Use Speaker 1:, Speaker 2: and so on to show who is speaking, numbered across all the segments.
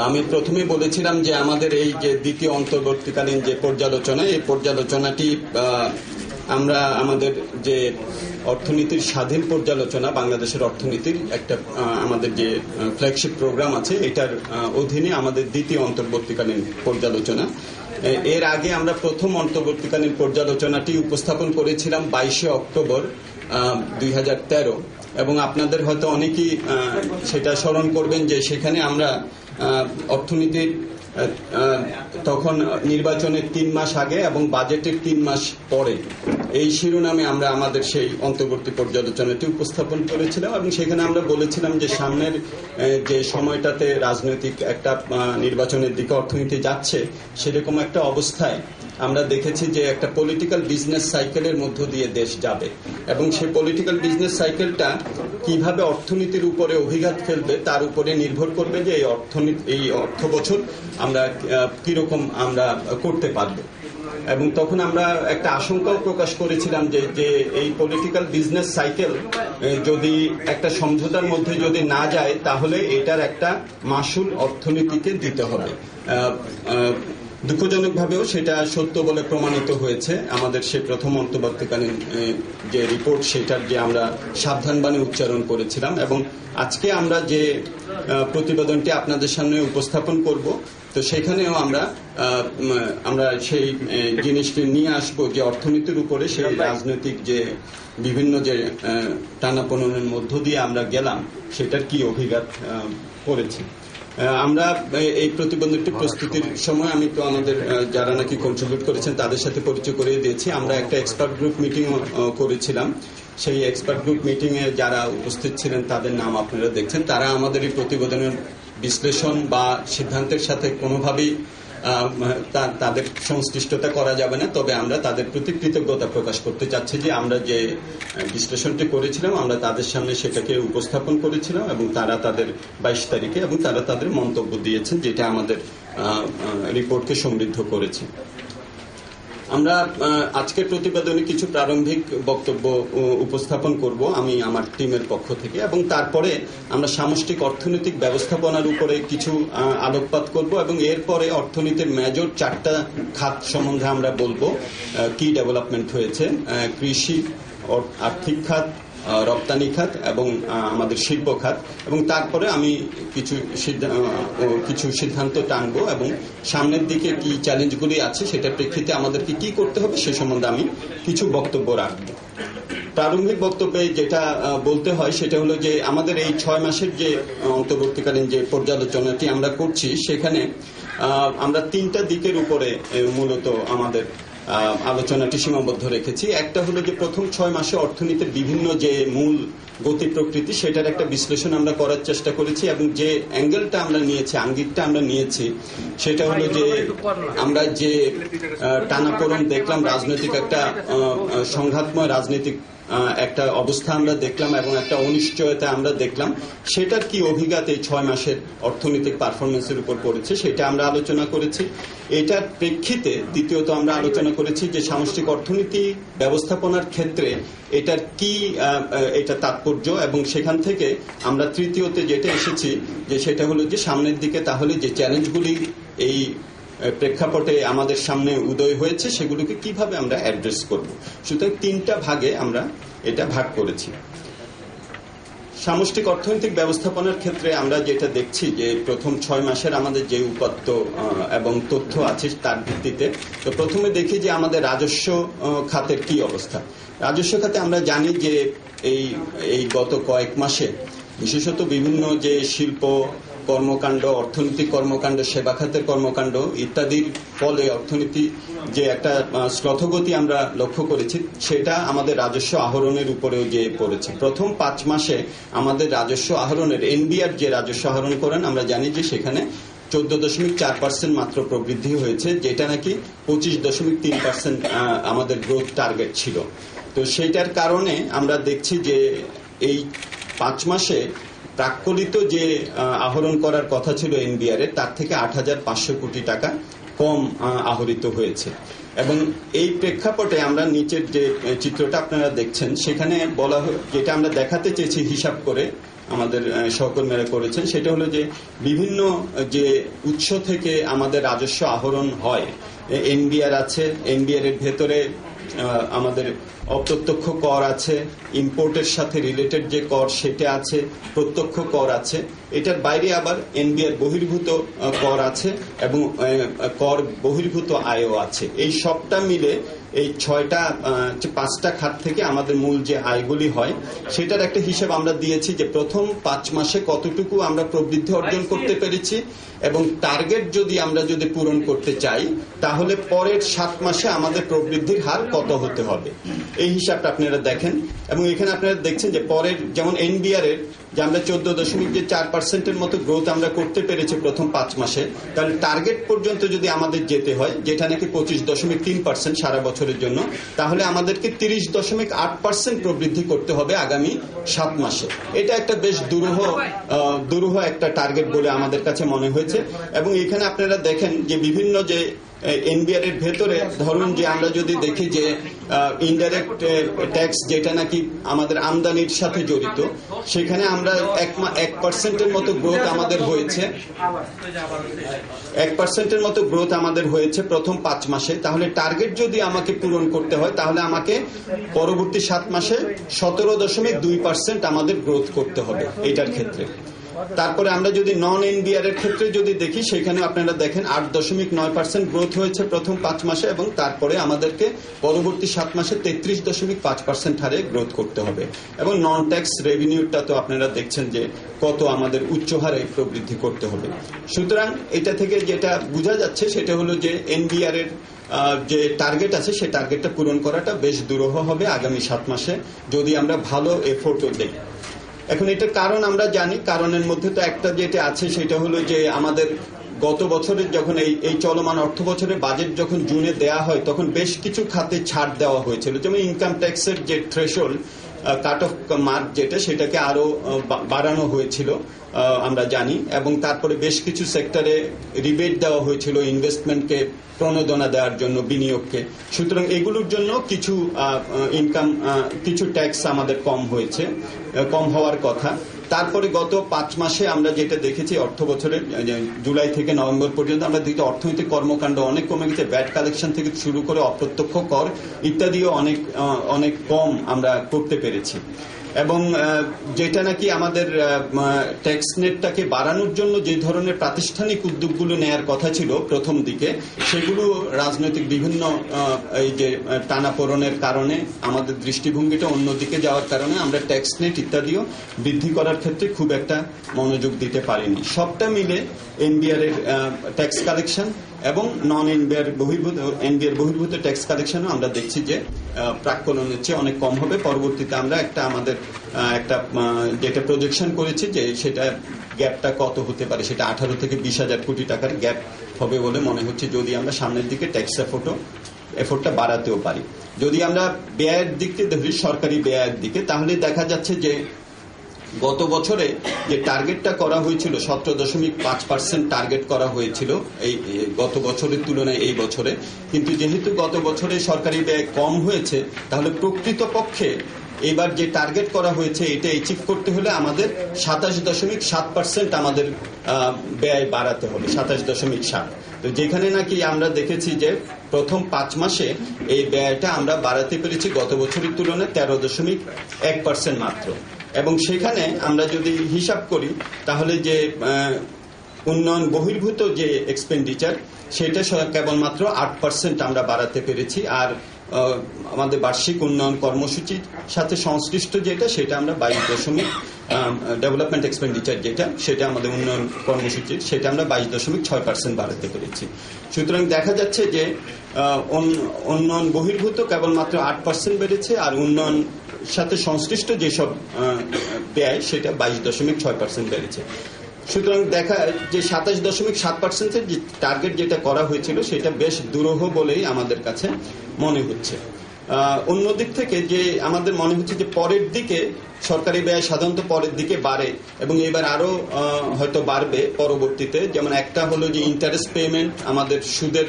Speaker 1: আমি প্রথমে বলেছিলাম যে আমাদের এই যে দ্বিতীয় অন্তর্বর্তীকালীন যে পর্যালোচনা, এই পর্যালোচনাটি আমরা আমাদের যে অর্থনীতির স্বাধীন পর্যালোচনা, বাংলাদেশের অর্থনীতির একটা আমাদের যে ফ্ল্যাগশিপ প্রোগ্রাম আছে, এটার অধীনে আমাদের দ্বিতীয় অন্তর্বর্তীকালীন পর্যালোচনা। এর আগে আমরা প্রথম অন্তর্বর্তীকালীন পর্যালোচনাটি উপস্থাপন করেছিলাম 22 অক্টোবর 2013, এবং আপনাদের হয়তো অনেকেই সেটা স্মরণ করবেন যে সেখানে আমরা অর্থনীতির তখন নির্বাচনের 3 মাস আগে এবং বাজেটের 3 মাস পরে এই শিরোনামে আমরা আমাদের সেই অন্তর্বর্তী পর্যালোচনাটি উপস্থাপন করেছিলাম, এবং সেখানে আমরা বলেছিলাম যে সামনের যে সময়টাতে রাজনৈতিক একটা নির্বাচনের দিকে অর্থনীতি যাচ্ছে, সেরকম একটা অবস্থায় আমরা দেখেছি যে একটা পলিটিক্যাল বিজনেস সাইকেলের মধ্য দিয়ে দেশ যাবে, এবং সেই পলিটিক্যাল বিজনেস সাইকেলটা কিভাবে অর্থনীতির উপরে অভিঘাত ফেলবে তার উপরে নির্ভর করবে যে এই অর্থ বছর আমরা কিরকম আমরা করতে পারবো। এবং তখন আমরা একটা আশঙ্কাও প্রকাশ করেছিলাম যে এই পলিটিক্যাল বিজনেস সাইকেল যদি একটা সমঝোতার মধ্যে যদি না যায়, তাহলে এটার একটা মাসুল অর্থনীতিকে দিতে হবে। দুঃখজনকভাবেও সেটা সত্য বলে প্রমাণিত হয়েছে। আমাদের সে প্রথম অন্তর্বর্তীকালীন যে রিপোর্ট, সেটার যে আমরা সাবধানবাণী উচ্চারণ করেছিলাম, এবং আজকে আমরা যে প্রতিবেদনটি আপনাদের সামনে উপস্থাপন করব, তো সেখানেও আমরা সেই জিনিসটি নিয়ে আসবো যে অর্থনীতির উপরে সেই রাজনৈতিক যে বিভিন্ন যে টানাপোড়েনের মধ্য দিয়ে আমরা গেলাম, সেটার কি অভিঘাত পড়েছে। আমরা এই প্রতিবেদনটি প্রস্তুতির সময় আমি তো আমাদের যারা নাকি কন্ট্রিবিউট করেছেন তাদের সাথে পরিচয় করিয়ে দিয়েছি। আমরা একটা এক্সপার্ট গ্রুপ মিটিং করেছিলাম। সেই এক্সপার্ট গ্রুপ মিটিং এ যারা উপস্থিত ছিলেন তাদের নাম আপনারা দেখছেন। তারা আমাদের এই প্রতিবেদনের বিশ্লেষণ বা সিদ্ধান্তের সাথে কোনোভাবেই তাদের সংশ্লিষ্টতা করা যাবে না, তবে আমরা তাদের প্রতি কৃতজ্ঞতা প্রকাশ করতে চাচ্ছি যে আমরা যে বিশ্লেষণটি করেছিলাম আমরা তাদের সামনে সেটাকে উপস্থাপন করেছিলাম, এবং তারা তাদের 22 তারিখে এবং তারা তাদের মন্তব্য দিয়েছেন, যেটা আমাদের রিপোর্টকে সমৃদ্ধ করেছে। আমরা আজকের প্রতিবেদনে কিছু প্রারম্ভিক বক্তব্য উপস্থাপন করব আমি আমার টিমের পক্ষ থেকে, এবং তারপরে আমরা সামষ্টিক অর্থনৈতিক ব্যবস্থাপনার উপরে কিছু আলোকপাত করব, এবং এরপরে অর্থনীতির মেজর 4টা খাত সম্বন্ধে আমরা বলবো কি ডেভেলপমেন্ট হয়েছে: কৃষি, আর্থিক খাত, রপ্তানি খাত এবং আমাদের শিল্প খাত। এবং তারপরে আমি কিছু সিদ্ধান্ত টানবো, এবং সামনের দিকে কি চ্যালেঞ্জগুলি আছে সেটার প্রেক্ষিতে আমাদেরকে কি করতে হবে সে সম্বন্ধে আমি কিছু বক্তব্য রাখবো। প্রারম্ভিক বক্তব্যে যেটা বলতে হয় সেটা হলো যে আমাদের এই 6 মাসের যে অন্তর্বর্তীকালীন যে পর্যালোচনাটি আমরা করছি, সেখানে আমরা 3টা দিকের উপরে মূলত আমাদের আলোচনাটি সীমাবদ্ধ রেখেছি। একটা হলো যে প্রথম 6 মাসে অর্থনীতির বিভিন্ন যে মূল গতি প্রকৃতি, সেটার একটা বিশ্লেষণ আমরা করার চেষ্টা করেছি, এবং যে অ্যাঙ্গেলটা আমরা নিয়েছি, আঙ্গিকটা আমরা নিয়েছি, সেটা হলো যে আমরা যে টানাপোড়েন দেখলাম, রাজনৈতিক একটা সংঘাতময় রাজনৈতিক একটা অবস্থা আমরা দেখলাম, এবং একটা অনিশ্চয়তা আমরা দেখলাম, সেটার কি অভিঘাত এই 6 মাসের অর্থনৈতিক পারফরমেন্সের উপর পড়েছে সেটা আমরা আলোচনা করেছি। এটার প্রেক্ষিতে দ্বিতীয়ত আমরা আলোচনা করেছি যে সামষ্টিক অর্থনীতি ব্যবস্থাপনার ক্ষেত্রে এটার কি এটা তাৎপর্য, এবং সেখান থেকে আমরা তৃতীয়তে যেটা এসেছি যে সেটা হলো যে সামনের দিকে তাহলে যে চ্যালেঞ্জগুলি এই প্রেক্ষাপটে আমাদের সামনে উদয় হয়েছে সেগুলোকে কিভাবে আমরা অ্যাড্রেস করব। সুতরাং 3টা ভাগে আমরা এটা ভাগ করেছি। সামষ্টিক অর্থনৈতিক ব্যবস্থাপনার ক্ষেত্রে আমরা যেটা দেখছি যে প্রথম 6 মাসের আমাদের যে উপাত্ত এবং তথ্য আছে তার ভিত্তিতে, তো প্রথমে দেখি যে আমাদের রাজস্ব খাতের কি অবস্থা। রাজস্ব খাতে আমরা জানি যে এই গত কয়েক মাসে বিশেষত বিভিন্ন যে শিল্প কর্মকাণ্ড, অর্থনৈতিক কর্মকাণ্ড, সেবা খাতের কর্মকাণ্ড ইত্যাদির ফলে অর্থনীতি যে একটা শ্লথগতি আমরা লক্ষ্য করেছি, সেটা আমাদের রাজস্ব আহরণের উপরেও যে পড়েছে। প্রথম 5 মাসে আমাদের রাজস্ব আহরণের এনবিআর যে রাজস্ব আহরণ করেন আমরা জানি যে সেখানে 14.4% মাত্র প্রবৃদ্ধি হয়েছে, যেটা নাকি 25.3% আমাদের গ্রোথ টার্গেট ছিল। তো সেইটার কারণে আমরা দেখছি যে এই 5 মাসে প্রাক্কলিত যে আহরণ করার কথা ছিল এনবিআর এর, তার থেকে 8,500 কোটি টাকা কম আহরিত হয়েছে। এবং এই প্রেক্ষাপটে আমরা নিচের যে চিত্রটা আপনারা দেখছেন সেখানে বলা যেটা আমরা দেখাতে চেয়েছি হিসাব করে, আমাদের সহকর্মীরা করেছেন, সেটা হলো যে বিভিন্ন যে উৎস থেকে আমাদের রাজস্ব আহরণ হয়, এনবিআর আছে, এনবিআর এর ভেতরে আমাদের অপ্রত্যক্ষ কর আছে, ইম্পোর্টের সাথে রিলেটেড যে কর সেটা আছে, প্রত্যক্ষ কর আছে, এটার বাইরে আবার এনবিআর বহির্ভূত কর আছে এবং কর বহির্ভূত আয়ও আছে। এই সবটা মিলে এই 5টা খাত থেকে আমাদের মূল যে আয়গুলি হয় সেটার একটা হিসাব আমরা দিয়েছি যে প্রথম 5 মাসে কতটুকু আমরা প্রবৃদ্ধি অর্জন করতে পেরেছি এবং টার্গেট আমরা যদি পূরণ করতে চাই তাহলে পরের 7 মাসে আমাদের প্রবৃদ্ধির হার কত হতে হবে, এই হিসাবটা আপনারা দেখেন। এবং এখানে আপনারা দেখছেন যে পরের যেমন এনবিআর এর যে আমরা 14.4% মতো গ্রোথ আমরা করতে পেরেছি প্রথম 5 মাসে, তাহলে টার্গেট পর্যন্ত যদি আমাদের যেতে হয়, যেটা নাকি 25.3% সারা বছরের জন্য, তাহলে আমাদেরকে 30.8% প্রবৃদ্ধি করতে হবে আগামী 7 মাসে। এটা একটা বেশ দুরূহ একটা টার্গেট বলে আমাদের কাছে মনে হয়েছে। এবং এখানে আপনারা দেখেন যে বিভিন্ন যে এনবিআর এর ভেতরে ধরুন যে আমরা যদি দেখি যে ইনডাইরেক্ট ট্যাক্স যেটা নাকি আমাদের আমদানির সাথে জড়িত, সেখানে আমরা 1% মতো গ্রোথ আমাদের হয়েছে, 1% মতো গ্রোথ আমাদের হয়েছে প্রথম 5 মাসে। তাহলে টার্গেট যদি আমাকে পূরণ করতে হয় তাহলে আমাকে পরবর্তী 7 মাসে 17.2% আমাদের গ্রোথ করতে হবে এটার ক্ষেত্রে। তারপরে আমরা যদি নন এনবিআর এর ক্ষেত্রে যদি দেখি, সেখানে আপনারা দেখেন 8.9% গ্রোথ হয়েছে প্রথম 5 মাসে এবং তারপরে আমাদেরকে পরবর্তী 7 মাসে 33.5% হারে গ্রোথ করতে হবে। এবং নন ট্যাক্স রেভিনিউটা তো আপনারা দেখছেন যে কত আমাদের উচ্চ হারে প্রবৃদ্ধি করতে হবে। সুতরাং এটা থেকে যেটা বোঝা যাচ্ছে সেটা হলো যে এনবিআর এর যে টার্গেট আছে সেই টার্গেটটা পূরণ করাটা বেশ দুরূহ হবে আগামী 7 মাসে যদি আমরা ভালো এফোর্টও দেই। এখন এটার কারণ আমরা জানি, কারণের মধ্যে তো একটা যেটা আছে সেটা হলো যে আমাদের গত বছরের যখন এই চলমান অর্থ বছরের বাজেট যখন জুনে দেয়া হয় তখন বেশ কিছু খাতে ছাড় দেওয়া হয়েছিল, যেমন ইনকাম ট্যাক্সের যে থ্রেশহোল্ড কাট অফ মার্ক যেটা, সেটাকে আরো বাড়ানো হয়েছিল আমরা জানি। এবং তারপরে বেশ কিছু সেক্টরে রিবেট দেওয়া হয়েছিল ইনভেস্টমেন্টকে প্রণোদনা দেওয়ার জন্য, বিনিয়োগকে। সুতরাং এগুলোর জন্য কিছু কিছু ট্যাক্স আমাদের কম হওয়ার কথা। তারপরে গত 5 মাসে আমরা যেটা দেখেছি অর্থ বছরের জুলাই থেকে নভেম্বর পর্যন্ত আমরা দেখি অর্থনৈতিক কর্মকাণ্ড অনেক কমে গেছে, ভ্যাট কালেকশন থেকে শুরু করে অপ্রত্যক্ষ কর ইত্যাদিও অনেক কম আমরা করতে পেরেছি। এবং যেটা নাকি আমাদের ট্যাক্স নেটটাকে বাড়ানোর জন্য যে ধরনের প্রাতিষ্ঠানিক উদ্যোগগুলো নেয়ার কথা ছিল প্রথম দিকে, সেগুলো রাজনৈতিক বিভিন্ন এই যে টানাপোড়েনের কারণে আমাদের দৃষ্টিভঙ্গিটা অন্যদিকে যাওয়ার কারণে আমরা ট্যাক্স নেট ইত্যাদিও বৃদ্ধি করার ক্ষেত্রে খুব একটা মনোযোগ দিতে পারিনি। সবটা মিলে এনবিআর এর ট্যাক্স কালেকশন এবং নন এনবিআর বহির্ভূত ট্যাক্স কালেকশনও আমরা দেখছি যে প্রাক্কলনের চেয়ে অনেক কম হবে। পরবর্তীতে আমরা আমাদের যেটা প্রজেকশন করেছি যে সেটা গ্যাপটা কত হতে পারে, সেটা 18 থেকে 20,000 কোটি টাকার গ্যাপ হবে বলে মনে হচ্ছে, যদি আমরা সামনের দিকে ট্যাক্স এফোর্টটা বাড়াতেও পারি। যদি আমরা ব্যয়ের দিকে ধরি, সরকারি ব্যয়ের দিকে, তাহলে দেখা যাচ্ছে যে গত বছরে যে টার্গেটটা করা হয়েছিল 17.5% টার্গেট করা হয়েছিল এই গত বছরের তুলনায় এই বছরে, কিন্তু যেহেতু গত বছরে সরকারি ব্যয় কম হয়েছে, তাহলে প্রকৃতপক্ষে এবার যে টার্গেট করা হয়েছে এটা অ্যাচিভ করতে হলে আমাদের 27.7% আমাদের ব্যয় বাড়াতে হবে, 27.7। তো যেখানে নাকি আমরা দেখেছি যে প্রথম 5 মাসে এই ব্যয়টা আমরা বাড়াতে পেরেছি গত বছরের তুলনায় 13.1% মাত্র। এবং সেখানে আমরা যদি হিসাব করি তাহলে যে উন্নয়ন বহির্ভূত যে এক্সপেন্ডিচার সেটা কেবলমাত্র 8% আমরা বাড়াতে পেরেছি। আর আমাদের বার্ষিক উন্নয়ন কর্মসূচির সাথে সংশ্লিষ্ট যেটা, সেটা আমরা 22 ডেভেলপমেন্ট এক্সপেন্ডিচার যেটা, সেটা আমাদের উন্নয়ন কর্মসূচির, সেটা আমরা 22.6% বাড়াতে পেরেছি। সুতরাং দেখা যাচ্ছে যে উন্নয়ন বহির্ভূত কেবলমাত্র 8% বেড়েছে, আর উন্নয়ন সাথে সংশ্লিষ্ট যেসব ব্যয় সেটা 22.6% বেড়েছে। সুতরাং দেখা যে 27.7% যে টার্গেট যেটা করা হয়েছিল সেটা বেশ দুরূহ বলেই আমাদের কাছে মনে হচ্ছে। অন্যদিক থেকে যে আমাদের মনে হচ্ছে যে পরের দিকে সরকারি ব্যয় সাধারণত পরের দিকে বাড়ে এবং এবার আরো হয়তো বাড়বে পরবর্তীতে। যেমন একটা হলো যে ইন্টারেস্ট পেমেন্ট, আমাদের সুদের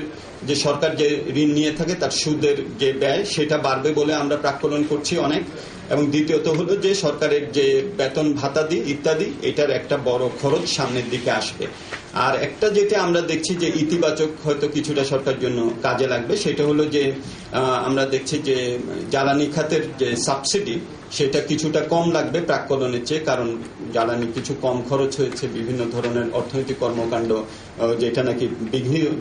Speaker 1: যে সরকার যে ঋণ নিয়ে থাকে তার সুদের যে ব্যয় সেটা বাড়বে বলে আমরা প্রাক্কলন করছি অনেক। এবং দ্বিতীয়ত হলো যে সরকারের যে বেতন ভাতাদি ইত্যাদি এটার একটা বড় খরচ সামনের দিকে আসবে। আর একটা যেটা আমরা দেখছি যে ইতিবাচক হয়তো কিছুটা সরকার জন্য কাজে লাগবে, সেটা হলো যে আমরা দেখছি যে জ্বালানি খাতের যে সাবসিডি সেটা কিছুটা কম লাগবে প্রাক্কলনের চেয়ে, কারণ জ্বালানি কিছু কম খরচ হয়েছে, বিভিন্ন ধরনের অর্থনৈতিক কর্মকাণ্ড যেটা নাকি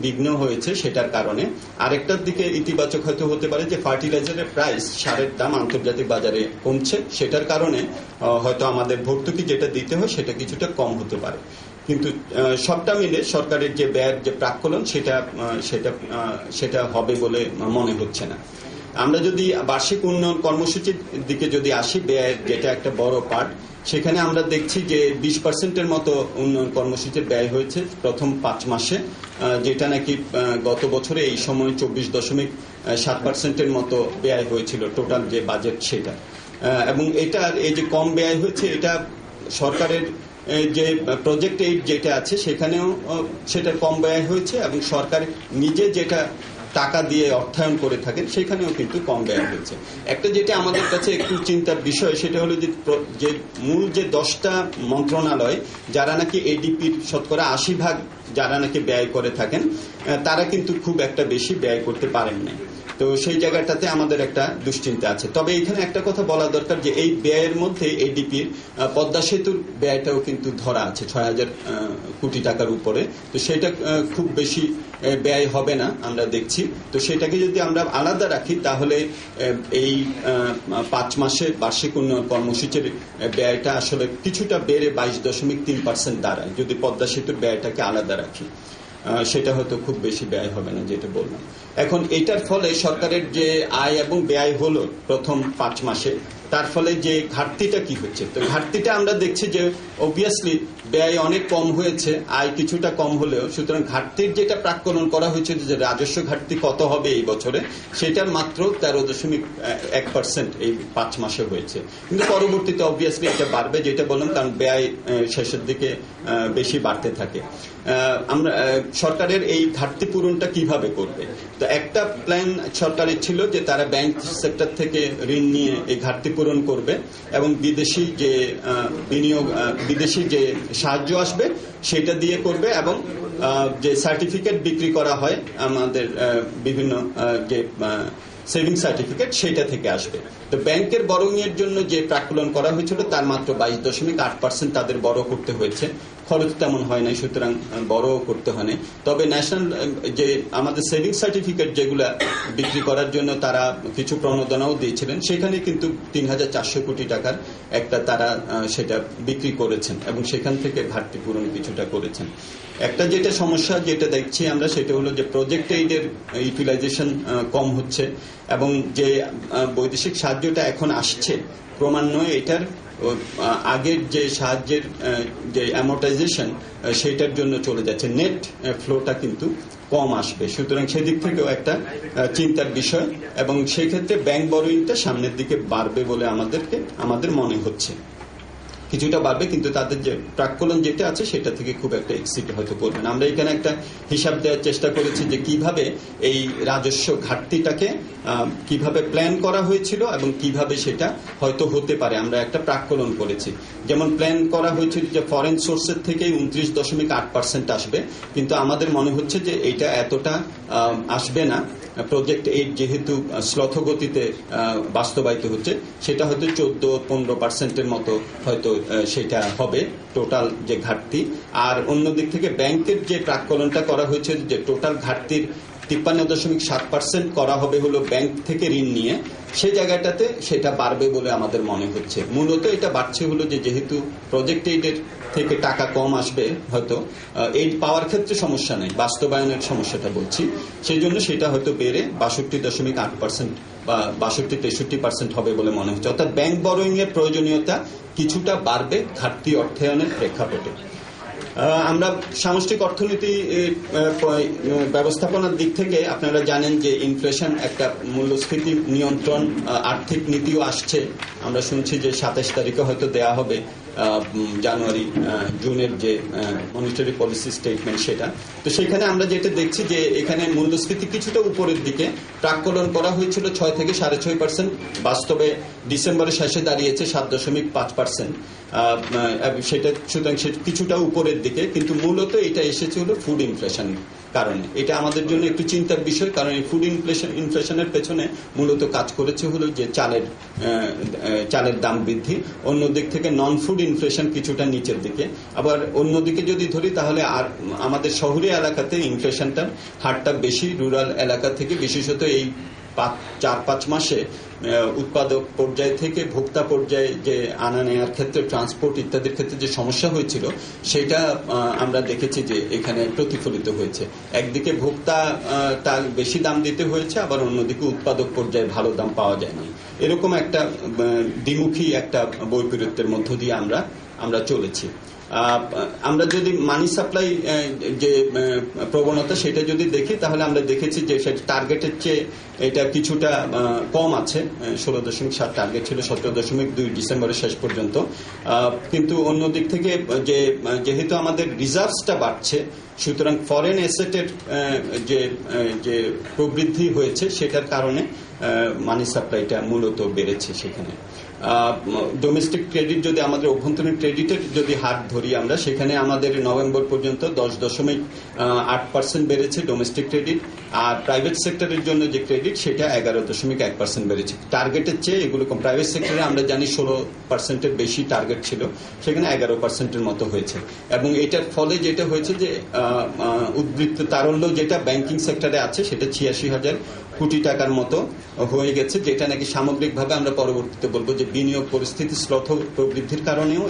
Speaker 1: বিঘ্ন হয়েছে সেটার কারণে। আরেকটার দিকে ইতিবাচক হয়তো হতে পারে যে ফার্টিলাইজারের প্রাইস, সারের দাম আন্তর্জাতিক বাজারে কমছে, সেটার কারণে হয়তো আমাদের ভর্তুকি যেটা দিতে হয় সেটা কিছুটা কম হতে পারে। কিন্তু সবটা মিলে সরকারের যে ব্যয়ের যে প্রাক্কলন সেটা হবে বলে মনে হচ্ছে না। আমরা যদি বার্ষিক উন্নয়ন কর্মসূচির দিকে যদি আসি, ব্যয়ের যেটা একটা বড় পার্ট, সেখানে আমরা দেখছি যে 20% মতো উন্নয়ন কর্মসূচির ব্যয় হয়েছে প্রথম 5 মাসে, যেটা নাকি গত বছরে এই সময় 24.7% মতো ব্যয় হয়েছিল টোটাল যে বাজেট সেটা। এবং এটার এই যে কম ব্যয় হয়েছে, এটা সরকারের যে প্রজেক্ট এইড যেটা আছে সেখানেও সেটা কম ব্যয় হয়েছে, এবং সরকার নিজে যেটা টাকা দিয়ে অর্থায়ন করে থাকেন সেখানেও কিন্তু কম ব্যয় হয়েছে। একটা যেটা আমাদের কাছে একটু চিন্তার বিষয়, সেটা হলো যে মূল যে 10টা মন্ত্রণালয় যারা নাকি এডিপির শতকরা 80% যারা নাকি ব্যয় করে থাকেন, তারা কিন্তু খুব একটা বেশি ব্যয় করতে পারেন না। তো সেই জায়গাটাতে আমাদের একটা দুশ্চিন্তা আছে। তবে এখানে একটা কথা বলা দরকার যে এই ব্যয়ের মধ্যে এডিপির পদ্মা সেতুর ব্যয়টাও কিন্তু ধরা আছে 6000 কোটি টাকার উপরে। তো সেটা খুব বেশি ব্যয় হবে না আমরা দেখছি। তো সেটাকে যদি আমরা আলাদা রাখি তাহলে এই 5 মাসের বার্ষিক উন্নয়ন কর্মসূচির ব্যয়টা আসলে কিছুটা বেড়ে 22.3% দাঁড়ায় যদি পদ্মা সেতুর ব্যয়টাকে আলাদা রাখি। সেটা হয়তো খুব বেশি ব্যয় হবে না যেটা বললাম। এখন এটার ফলে সরকারের যে আয় এবং ব্যয় হলো প্রথম 5 মাসে, তার ফলে যে ঘাটতিটা কি হচ্ছে, তো ঘাটতিটা আমরা দেখছি যে অবভিয়াসলি ব্যয় অনেক কম হয়েছে, আয় কিছুটা কম হলেও, সুতরাং ঘাটতির যেটা প্রাক্কলন করা হয়েছে যে রাজস্ব ঘাটতি কত হবে এই বছরে, সেটার মাত্র 13.1% এই 5 মাসে হয়েছে। কিন্তু পরবর্তীতে অবভিয়াসলি এটা বাড়বে, যেটা বললাম, কারণ ব্যয় শেষের দিকে বেশি বাড়তে থাকে। আমরা সরকারের এই ঘাটতি পূরণটা কিভাবে করবে? তো একটা প্ল্যান সরকারের ছিল যে তারা ব্যাংক সেক্টর থেকে ঋণ নিয়ে এই ঘাটতি পূরণ করবে, এবং বিদেশি যে বিনিয়োগ, বিদেশি যে সাহায্য আসবে সেটা দিয়ে করবে, এবং যে সার্টিফিকেট বিক্রি করা হয় আমাদের বিভিন্ন যে সেভিং সার্টিফিকেট সেটা থেকে আসবে। তো ব্যাংকের বরংয়ের জন্য যে প্রাক্কলন করা হয়েছিল তার মাত্র 22.8% তাদের বড় করতে হয়েছে, খরচ তেমন হয় নাই, সুতরাং বড় করতে হয় নাই। তবে ন্যাশনাল যে আমাদের সেভিং সার্টিফিকেট যেগুলা বিক্রি করার জন্য তারা কিছু প্রণোদনাও দিয়েছিলেন, সেখানে কিন্তু 3400 কোটি টাকার একটা তারা সেটা বিক্রি করেছেন, এবং সেখান থেকে ঘাটতি পূরণ কিছুটা করেছেন। একটা যেটা সমস্যা যেটা দেখছি আমরা, সেটা হলো যে প্রজেক্ট এইডের ইউটিলাইজেশন কম হচ্ছে, এবং যে বৈদেশিক সাহায্যটা এখন আসছে ক্রমান্বয়ে এটার আগের যে সাহায্যের যে অ্যামোর্টাইজেশন সেটার জন্য চলে যাচ্ছে, নেট ফ্লোটা কিন্তু কম আসবে। সুতরাং সেদিক থেকেও একটা চিন্তার বিষয়, এবং সেই ক্ষেত্রে ব্যাংক বরোয়িংটা সামনের দিকে বাড়বে বলে আমাদের মনে হচ্ছে। কিছুটা বাড়বে, কিন্তু তাদের যে প্রাক্কলন যেটা আছে সেটা থেকে খুব একটা এক্সিট হয়তো করবে না। আমরা এখানে একটা হিসাব দেওয়ার চেষ্টা করেছি যে কিভাবে এই রাজস্ব ঘাটতিটাকে কিভাবে প্ল্যান করা হয়েছিল এবং কিভাবে সেটা হয়তো হতে পারে। আমরা একটা প্রাক্কলন করেছি, যেমন প্ল্যান করা হয়েছিল যে ফরেন সোর্সের থেকে 29.8% আসবে, কিন্তু আমাদের মনে হচ্ছে যে এটা এতটা আসবে না। প্রজেক্ট এইড যেহেতু শ্লথ গতিতে বাস্তবায়িত হচ্ছে, সেটা হয়তো 14-15% মতো হয়তো সেটা হবে টোটাল যে ঘাটতি। আর অন্য দিক থেকে ব্যাংকের যে প্রাক্কলনটা করা হয়েছে যে টোটাল ঘাটতির 53.7% করা হবে হলো ব্যাংক থেকে ঋণ নিয়ে, সেই জায়গাটাতে সেটা বাড়বে বলে আমাদের মনে হচ্ছে। মূলত এটা বাড়ছে হলো যে যেহেতু প্রজেক্ট এইডের থেকে টাকা কম আসবে, হয়তো এইড পাওয়ার ক্ষেত্রে সমস্যা নেই, বাস্তবায়নের সমস্যাটা বলছি, সেই জন্য সেটা হয়তো বেড়ে 62.8% বা 62-63% হবে বলে মনে হচ্ছে। অর্থাৎ ব্যাংক বরোয়িং এর প্রয়োজনীয়তা কিছুটা বাড়বে ঘাটতি অর্থায়নের প্রেক্ষাপটে। আমরা সামষ্টিক অর্থনীতি ব্যবস্থাপনার দিক থেকে আপনারা জানেন যে ইনফ্লেশন, একটা মূল্যস্ফীতি নিয়ন্ত্রণ আর্থিক নীতিও আসছে। আমরা শুনছি যে 27 তারিখে হয়তো দেয়া হবে জানুয়ারি জুনের যে মনিটারি পলিসি স্টেটমেন্ট সেটা। তো সেখানে আমরা যেটা দেখছি যে এখানে মূল্যস্ফীতি কিছুটা উপরের দিকে, প্রাক্কলন করা হয়েছিল 6 থেকে 6.5%, বাস্তবে ডিসেম্বরের শেষে দাঁড়িয়েছে 7.5%। সেটা সুতরাং কিছুটা উপরের দিকে, কিন্তু মূলত এটা এসেছে হলো ফুড ইনফ্লেশন কারণে। এটা আমাদের জন্য একটু চিন্তার বিষয়, কারণ এই ফুড ইনফ্লেশনের পেছনে মূলত কাজ করেছে হলো যে চালের দাম বৃদ্ধি। অন্য দিক থেকে নন ফুড ইনফ্লেশন কিছুটা নিচের দিকে। আবার অন্যদিকে যদি ধরি তাহলে আর আমাদের শহরে এলাকাতে ইনফ্লেশনটার হারটা বেশি, রুরাল এলাকা থেকে, বিশেষত এই 4-5 মাসে উৎপাদক পর্যায় থেকে ভোক্তা পর্যায়ে যে আনা নেওয়ার ক্ষেত্রে, ট্রান্সপোর্ট ইত্যাদির ক্ষেত্রে যে সমস্যা হয়েছিল সেটা আমরা দেখেছি যে এখানে প্রতিফলিত হয়েছে। একদিকে ভোক্তা তার বেশি দাম দিতে হয়েছে, আবার অন্যদিকে উৎপাদক পর্যায়ে ভালো দাম পাওয়া যায়নি। এরকম একটা দ্বিমুখী একটা বৈপরীত্যের মধ্য দিয়ে আমরা চলেছি। আমরা যদি মানি সাপ্লাই যে প্রবণতা সেটা যদি দেখি তাহলে আমরা দেখেছি যে সেটা টার্গেটের চেয়ে এটা কিছুটা কম আছে। 16.7 টার্গেট ছিল 17.2 ডিসেম্বরের শেষ পর্যন্ত। কিন্তু অন্য দিক থেকে যেহেতু আমাদের রিজার্ভসটা বাড়ছে, সুতরাং ফরেন অ্যাসেটের যে প্রবৃদ্ধি হয়েছে সেটার কারণে মানি সাপ্লাইটা মূলত বেড়েছে সেখানে। ডোমেস্টিক ক্রেডিট, যদি আমাদের অভ্যন্তরীণ ক্রেডিটের যদি হার ধরি আমরা, সেখানে আমাদের নভেম্বর পর্যন্ত 10.8% বেড়েছে ডোমেস্টিক ক্রেডিট, আর প্রাইভেট সেক্টরের জন্য যে ক্রেডিট সেটা 11.1% বেড়েছে। টার্গেটের চেয়ে এগুলো কম। প্রাইভেট সেক্টরে আমরা জানি 16%-এর বেশি টার্গেট ছিল, সেখানে 11%-এর মতো হয়েছে। এবং এটার ফলে যেটা হয়েছে যে উদ্বৃত্ত তারল্য যেটা ব্যাংকিং সেক্টরে আছে সেটা 86,000 কোটি টাকার মতো হয়ে গেছে, যেটা নাকি সামগ্রিকভাবে আমরা পরবর্তীতে বলবো যে বিনিয়োগ পরিস্থিতি শ্লথ প্রবৃদ্ধির কারণেও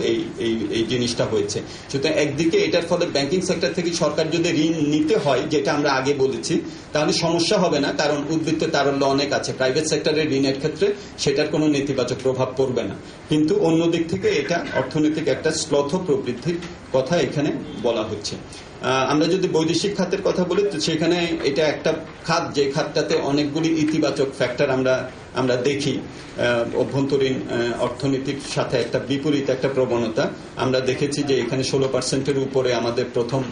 Speaker 1: এই জিনিসটা হয়েছে। সুতরাং একদিকে এটার ফলে ব্যাংকিং সেক্টর থেকে সরকার যদি ঋণ নিতে হয়, যেটা আমরা আগে বলেছি, তাহলে সমস্যা হবে না, কারণ উদ্বৃত্ত তারল্য অনেক আছে। প্রাইভেট সেক্টরের ঋণের ক্ষেত্রে সেটার কোনো নেতিবাচক প্রভাব পড়বে না। কিন্তু অন্য দিক থেকে এটা অর্থনৈতিক একটা শ্লথ প্রবৃদ্ধির কথা এখানে বলা হচ্ছে। আমরা যদি বৈদেশিক খাতের কথা বলি তো সেখানে এটা একটা খাত যে খাতটাতে অনেকগুলি ইতিবাচক ফ্যাক্টর আমরা দেখি। অভ্যন্তরীণ অর্থনীতির সাথে একটা বিপরীত একটা প্রবণতা আমরা দেখেছি যে এখানে 16%-এর উপরে আমাদের প্রথম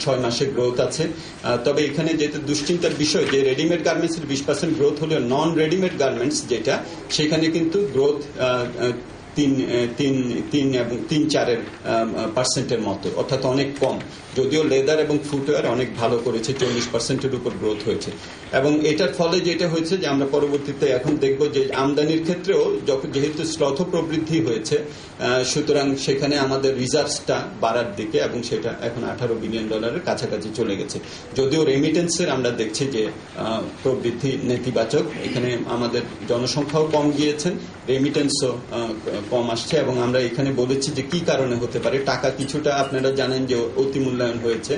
Speaker 1: 6 মাসে গ্রোথ আছে। তবে এখানে যেটা দুশ্চিন্তার বিষয় যে রেডিমেড গার্মেন্টসের 20% গ্রোথ হলেও নন রেডিমেড গার্মেন্টস যেটা, সেখানে কিন্তু গ্রোথ 3-4% মতো, অর্থাৎ অনেক কম। যদিও লেদার এবং ফুটওয়্যার অনেক ভালো করেছে, 40%-এর উপর গ্রোথ হয়েছে। এবং এটার ফলে যেটা হয়েছে যে আমরা পরবর্তীতে এখন দেখব যে আমদানির ক্ষেত্রেও যেহেতু শ্লথ প্রবৃদ্ধি হয়েছে, সুতরাং সেখানে আমাদের রিজার্ভসটা বাড়ার দিকে, এবং সেটা এখন $18 বিলিয়ন কাছাকাছি চলে গেছে। যদিও রেমিটেন্সের আমরা দেখছি যে প্রবৃদ্ধি নেতিবাচক, এখানে আমাদের জনসংখ্যাও কম গিয়েছেন, রেমিটেন্সও কম আসছে। এবং আমরা এখানে বলেছি যে কি কারণে হতে পারে। টাকা কিছুটা আপনারা জানেন যে অতি মূল্যায়ন হয়েছে,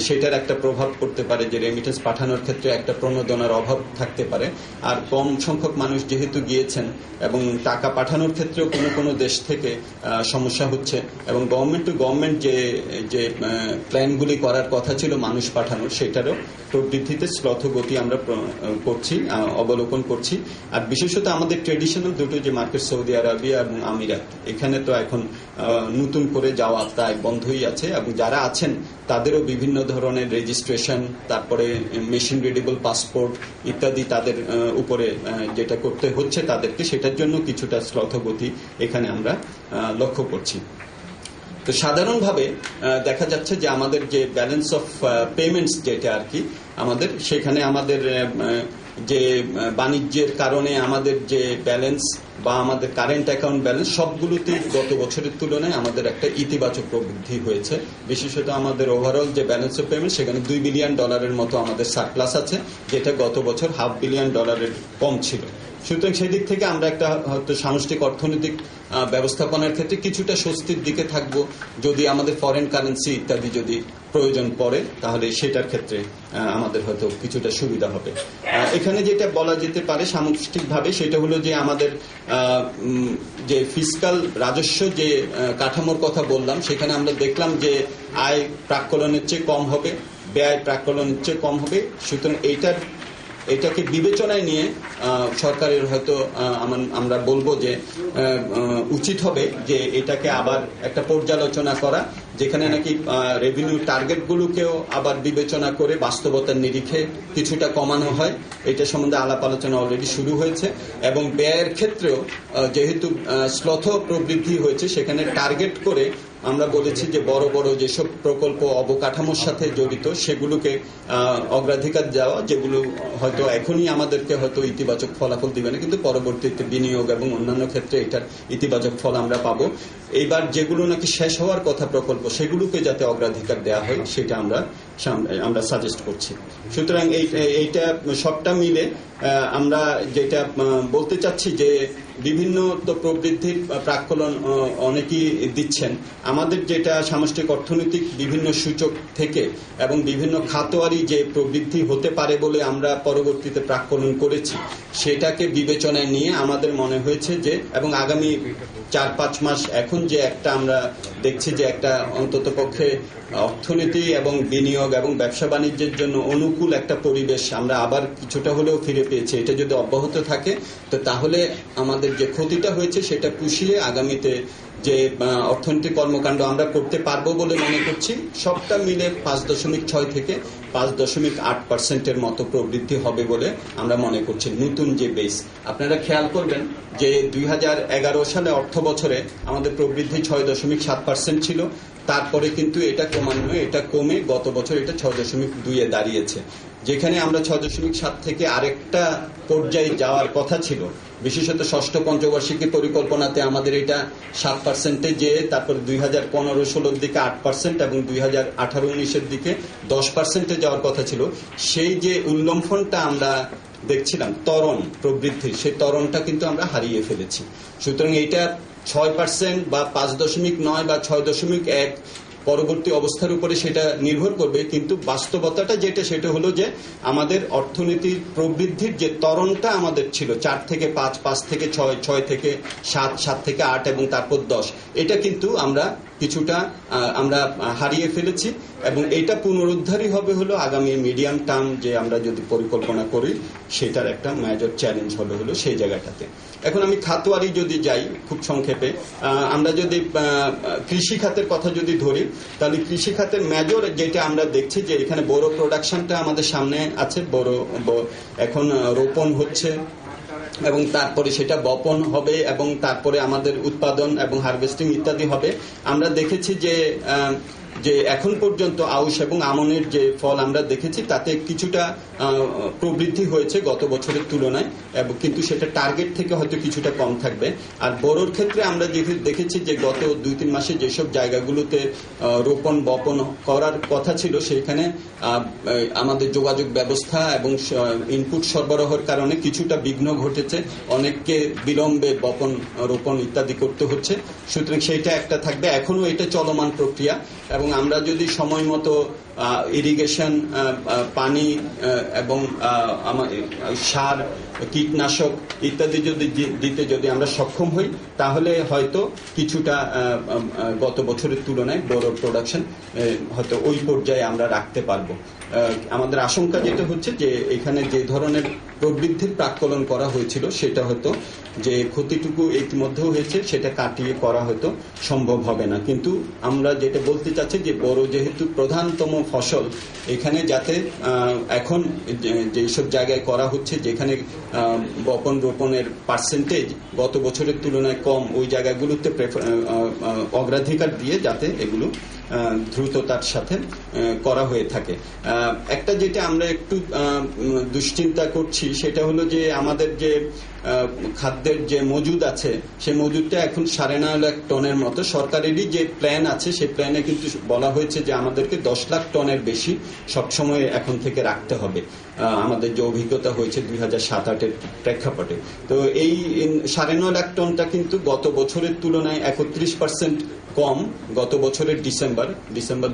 Speaker 1: সেটার একটা প্রভাব পড়তে পারে যে রেমিটেন্স পাঠানোর ক্ষেত্রে একটা প্রণোদনার অভাব থাকতে পারে। আর কম সংখ্যক মানুষ যেহেতু গিয়েছেন এবং টাকা পাঠানোর ক্ষেত্রেও কোনো দেশ থেকে সমস্যা হচ্ছে, এবং গভর্নমেন্ট টু গভর্নমেন্ট যে প্ল্যানগুলি করার কথা ছিল মানুষ পাঠানোর, সেটারও প্রবৃদ্ধিতে শ্লথ গতি আমরা অবলোকন করছি। আর বিশেষত আমাদের ট্রেডিশনাল দুটো যে মার্কেট, সৌদি আরবিয়া এবং আমিরাত, এখানে তো এখন নতুন করে যাওয়া প্রায় বন্ধই আছে, এবং যারা আছেন তাদেরও বিভিন্ন ধরনের রেজিস্ট্রেশন, তারপরে মেশিন রিডেবল পাসপোর্ট ইত্যাদি তাদের উপরে যেটা করতে হচ্ছে তাদেরকে, সেটার জন্য কিছুটা শ্লথ গতি এখানে আমরা লক্ষ্য করছি। তো সাধারণভাবে দেখা যাচ্ছে যে আমাদের যে ব্যালেন্স অফ পেমেন্টস যেটা আর কি আমাদের, সেখানে আমাদের যে বাণিজ্যের কারণে আমাদের যে ব্যালেন্স বা আমাদের কারেন্ট অ্যাকাউন্ট ব্যালেন্স, সবগুলোতেই গত বছরের তুলনায় আমাদের একটা ইতিবাচক প্রবৃদ্ধি হয়েছে। বিশেষত আমাদের ওভারঅল যে ব্যালেন্স অফ পেমেন্ট, সেখানে $2 বিলিয়ন মতো আমাদের সারপ্লাস আছে, যেটা গত বছর $500 বিলিয়ন কম ছিল। সুতরাং সেদিক থেকে আমরা একটা হয়তো সামষ্টিক অর্থনৈতিক ব্যবস্থাপনার ক্ষেত্রে কিছুটা স্বস্তির দিকে থাকবো। যদি আমাদের ফরেন কারেন্সি ইত্যাদি যদি প্রয়োজন পড়ে, তাহলে সেটার ক্ষেত্রে আমাদের হয়তো কিছুটা সুবিধা হবে। এখানে যেটা বলা যেতে পারে সামষ্টিকভাবে, সেটা হলো যে আমাদের যে ফিসকাল রাজস্ব যে কাঠামোর কথা বললাম, সেখানে আমরা দেখলাম যে আয় প্রাক্কলনের চেয়ে কম হবে, ব্যয় প্রাক্কলনের চেয়ে কম হবে। সুতরাং এইটার এটাকে বিবেচনায় নিয়ে সরকারের হয়তো আমরা বলবো যে উচিত হবে যে এটাকে আবার একটা পর্যালোচনা করা, যেখানে নাকি রেভিনিউ টার্গেটগুলোকেও আবার বিবেচনা করে বাস্তবতার নিরিখে কিছুটা কমানো হয়। এটা সম্বন্ধে আলাপ আলোচনা অলরেডি শুরু হয়েছে। এবং ব্যয়ের ক্ষেত্রেও যেহেতু শ্লথ প্রবৃদ্ধি হয়েছে, সেখানে টার্গেট করে আমরা বলেছি যে বড় বড় যেসব প্রকল্প অবকাঠামোর সাথে জড়িত সেগুলোকে অগ্রাধিকার দেওয়া, যেগুলো হয়তো এখনই আমাদেরকে হয়তো ইতিবাচক ফলাফল দিবে না, কিন্তু পরবর্তীতে বিনিয়োগ এবং অন্যান্য ক্ষেত্রে এটার ইতিবাচক ফল আমরা পাবো। এইবার যেগুলো নাকি শেষ হওয়ার কথা প্রকল্প, সেগুলোকে যাতে অগ্রাধিকার দেওয়া হয় সেটা আমরা সাজেস্ট করছি। সুতরাং এইটা সবটা মিলে আমরা যেটা বলতে চাচ্ছি যে বিভিন্ন তো প্রবৃদ্ধির প্রাক্কলন অনেকেই দিচ্ছেন। আমাদের যেটা সামষ্টিক অর্থনৈতিক বিভিন্ন সূচক থেকে এবং বিভিন্ন খাতোয়ারি যে প্রবৃদ্ধি হতে পারে বলে আমরা পরবর্তীতে প্রাক্কলন করেছি, সেটাকে বিবেচনায় নিয়ে আমাদের মনে হয়েছে যে, এবং আগামী 4-5 মাস এখন যে একটা আমরা দেখছি যে একটা অন্ততপক্ষে অর্থনীতি এবং বিনিয়োগ এবং ব্যবসা বাণিজ্যের জন্য অনুকূল একটা পরিবেশ আমরা আবার কিছুটা হলেও ফিরে পেয়েছি। এটা যদি অব্যাহত থাকে তো তাহলে আমাদের যে ক্ষতিটা হয়েছে সেটা পুষিয়ে আগামীতে যে অর্থনৈতিক কর্মকাণ্ড আমরা করতে পারবো বলে মনে করছি। সবটা মিলে 5.6 থেকে 5.8% মতো প্রবৃদ্ধি হবে বলে আমরা মনে করছি নতুন যে বেস। আপনারা খেয়াল করবেন যে 2011 সালে অর্থ বছরে আমাদের প্রবৃদ্ধি 6.7% ছিল। তারপরে কিন্তু এটা ক্রমান্বয়ে এটা কমে গত বছর এটা 6.2-এ দাঁড়িয়েছে। যেখানে আমরা 6.7 থেকে আরেকটা পর্যায়ে যাওয়ার কথা ছিল, বিশেষত ষষ্ঠ পঞ্চবার্ষিকী পরিকল্পনাতে আমাদের এটা 7%-এ যেয়ে তারপর 2015-16 দিকে 8% এবং 2018-19-এর দিকে 10%-এ যাওয়ার কথা ছিল। সেই যে উল্লম্ফনটা আমরা দেখছিলাম ত্বরণ প্রবৃদ্ধির, সেই ত্বরণটা কিন্তু আমরা হারিয়ে ফেলেছি। সুতরাং এইটা 6% বা 5.9 বা 6.1 পরবর্তী অবস্থার উপরে সেটা নির্ভর করবে, কিন্তু বাস্তবতাটা যেটা সেটা হলো যে আমাদের অর্থনীতির প্রবৃদ্ধির যে ত্বরণটা আমাদের ছিল 4 থেকে 5, 5 থেকে 6, 6 থেকে 7, 7 থেকে 8 এবং তারপর 10, এটা কিন্তু আমরা কিছুটা আমরা হারিয়ে ফেলেছি। এবং এটা পুনরুদ্ধারই হবে হলো আগামী মিডিয়াম টার্ম যে আমরা যদি পরিকল্পনা করি, সেটার একটা মেজর চ্যালেঞ্জ হলো সেই জায়গাটাতে। এখন আমি খাতওয়ারি যদি যাই খুব সংক্ষেপে, আমরা যদি কৃষি খাতের কথা যদি ধরি, তাহলে কৃষি খাতের মেজর যেটা আমরা দেখছি যে এখানে বড় প্রোডাকশনটা আমাদের সামনে আছে, বড় এখন রোপণ হচ্ছে এবং তারপরে সেটা বপন হবে এবং তারপরে আমাদের উৎপাদন এবং হারভেস্টিং ইত্যাদি হবে। আমরা দেখেছি যে এখন পর্যন্ত আউশ এবং আমনের যে ফল আমরা দেখেছি তাতে কিছুটা প্রবৃদ্ধি হয়েছে গত বছরের তুলনায়, এবং কিন্তু সেটা টার্গেট থেকে হয়তো কিছুটা কম থাকবে। আর বড়োর ক্ষেত্রে আমরা দেখেছি যে গত 2-3 মাসে যেসব জায়গাগুলোতে রোপণ বপন করার কথা ছিল, সেখানে আমাদের যোগাযোগ ব্যবস্থা এবং ইনপুট সরবরাহের কারণে কিছুটা বিঘ্ন ঘটেছে, অনেককে বিলম্বে বপন রোপণ ইত্যাদি করতে হচ্ছে। সুতরাং সেইটা একটা থাকবে, এখনো এটা চলমান প্রক্রিয়া। এবং আমরা যদি সময় মতো ইরিগেশন, পানি এবং সার, কীটনাশক ইত্যাদি যদি আমরা সক্ষম হই, তাহলে হয়তো কিছুটা গত বছরের তুলনায় বড় প্রোডাকশন হয়তো ওই পর্যায়ে আমরা রাখতে পারবো। আমাদের আশঙ্কা যেটা হচ্ছে যে এখানে যে ধরনের প্রবৃদ্ধির প্রাক্কলন করা হয়েছিল, সেটা হয়তো যে ক্ষতিটুকু ইতিমধ্যেও হয়েছে সেটা কাটিয়ে করা হয়তো সম্ভব হবে না। কিন্তু আমরা যেটা বলতে চাচ্ছি যে বড় যেহেতু প্রধানতম ফসল, এখানে যাতে এখন যেসব জায়গায় করা হচ্ছে যেখানে বপন রোপণের পার্সেন্টেজ গত বছরের তুলনায় কম, ওই জায়গাগুলোতে অগ্রাধিকার দিয়ে যাতে এগুলো দ্রুততার সাথে করা হয়ে থাকে। একটা যেটা আমরা একটু দুশ্চিন্তা করছি সেটা হলো যে আমাদের যে খাদ্যের যে মজুদ আছে, সেই মজুদটা এখন 9.5 লাখ টনের মতো। সরকারেরই যে প্ল্যান আছে সেই প্ল্যানে কিন্তু বলা হয়েছে যে আমাদেরকে 10 লাখ টনের বেশি সবসময় এখন থেকে রাখতে হবে, আমাদের যে অভিজ্ঞতা হয়েছে 2007-08-এর প্রেক্ষাপটে। তো এই 9.5 লাখ টনটা কিন্তু গত বছরের তুলনায় 31% কম গত বছরের ডিসেম্বর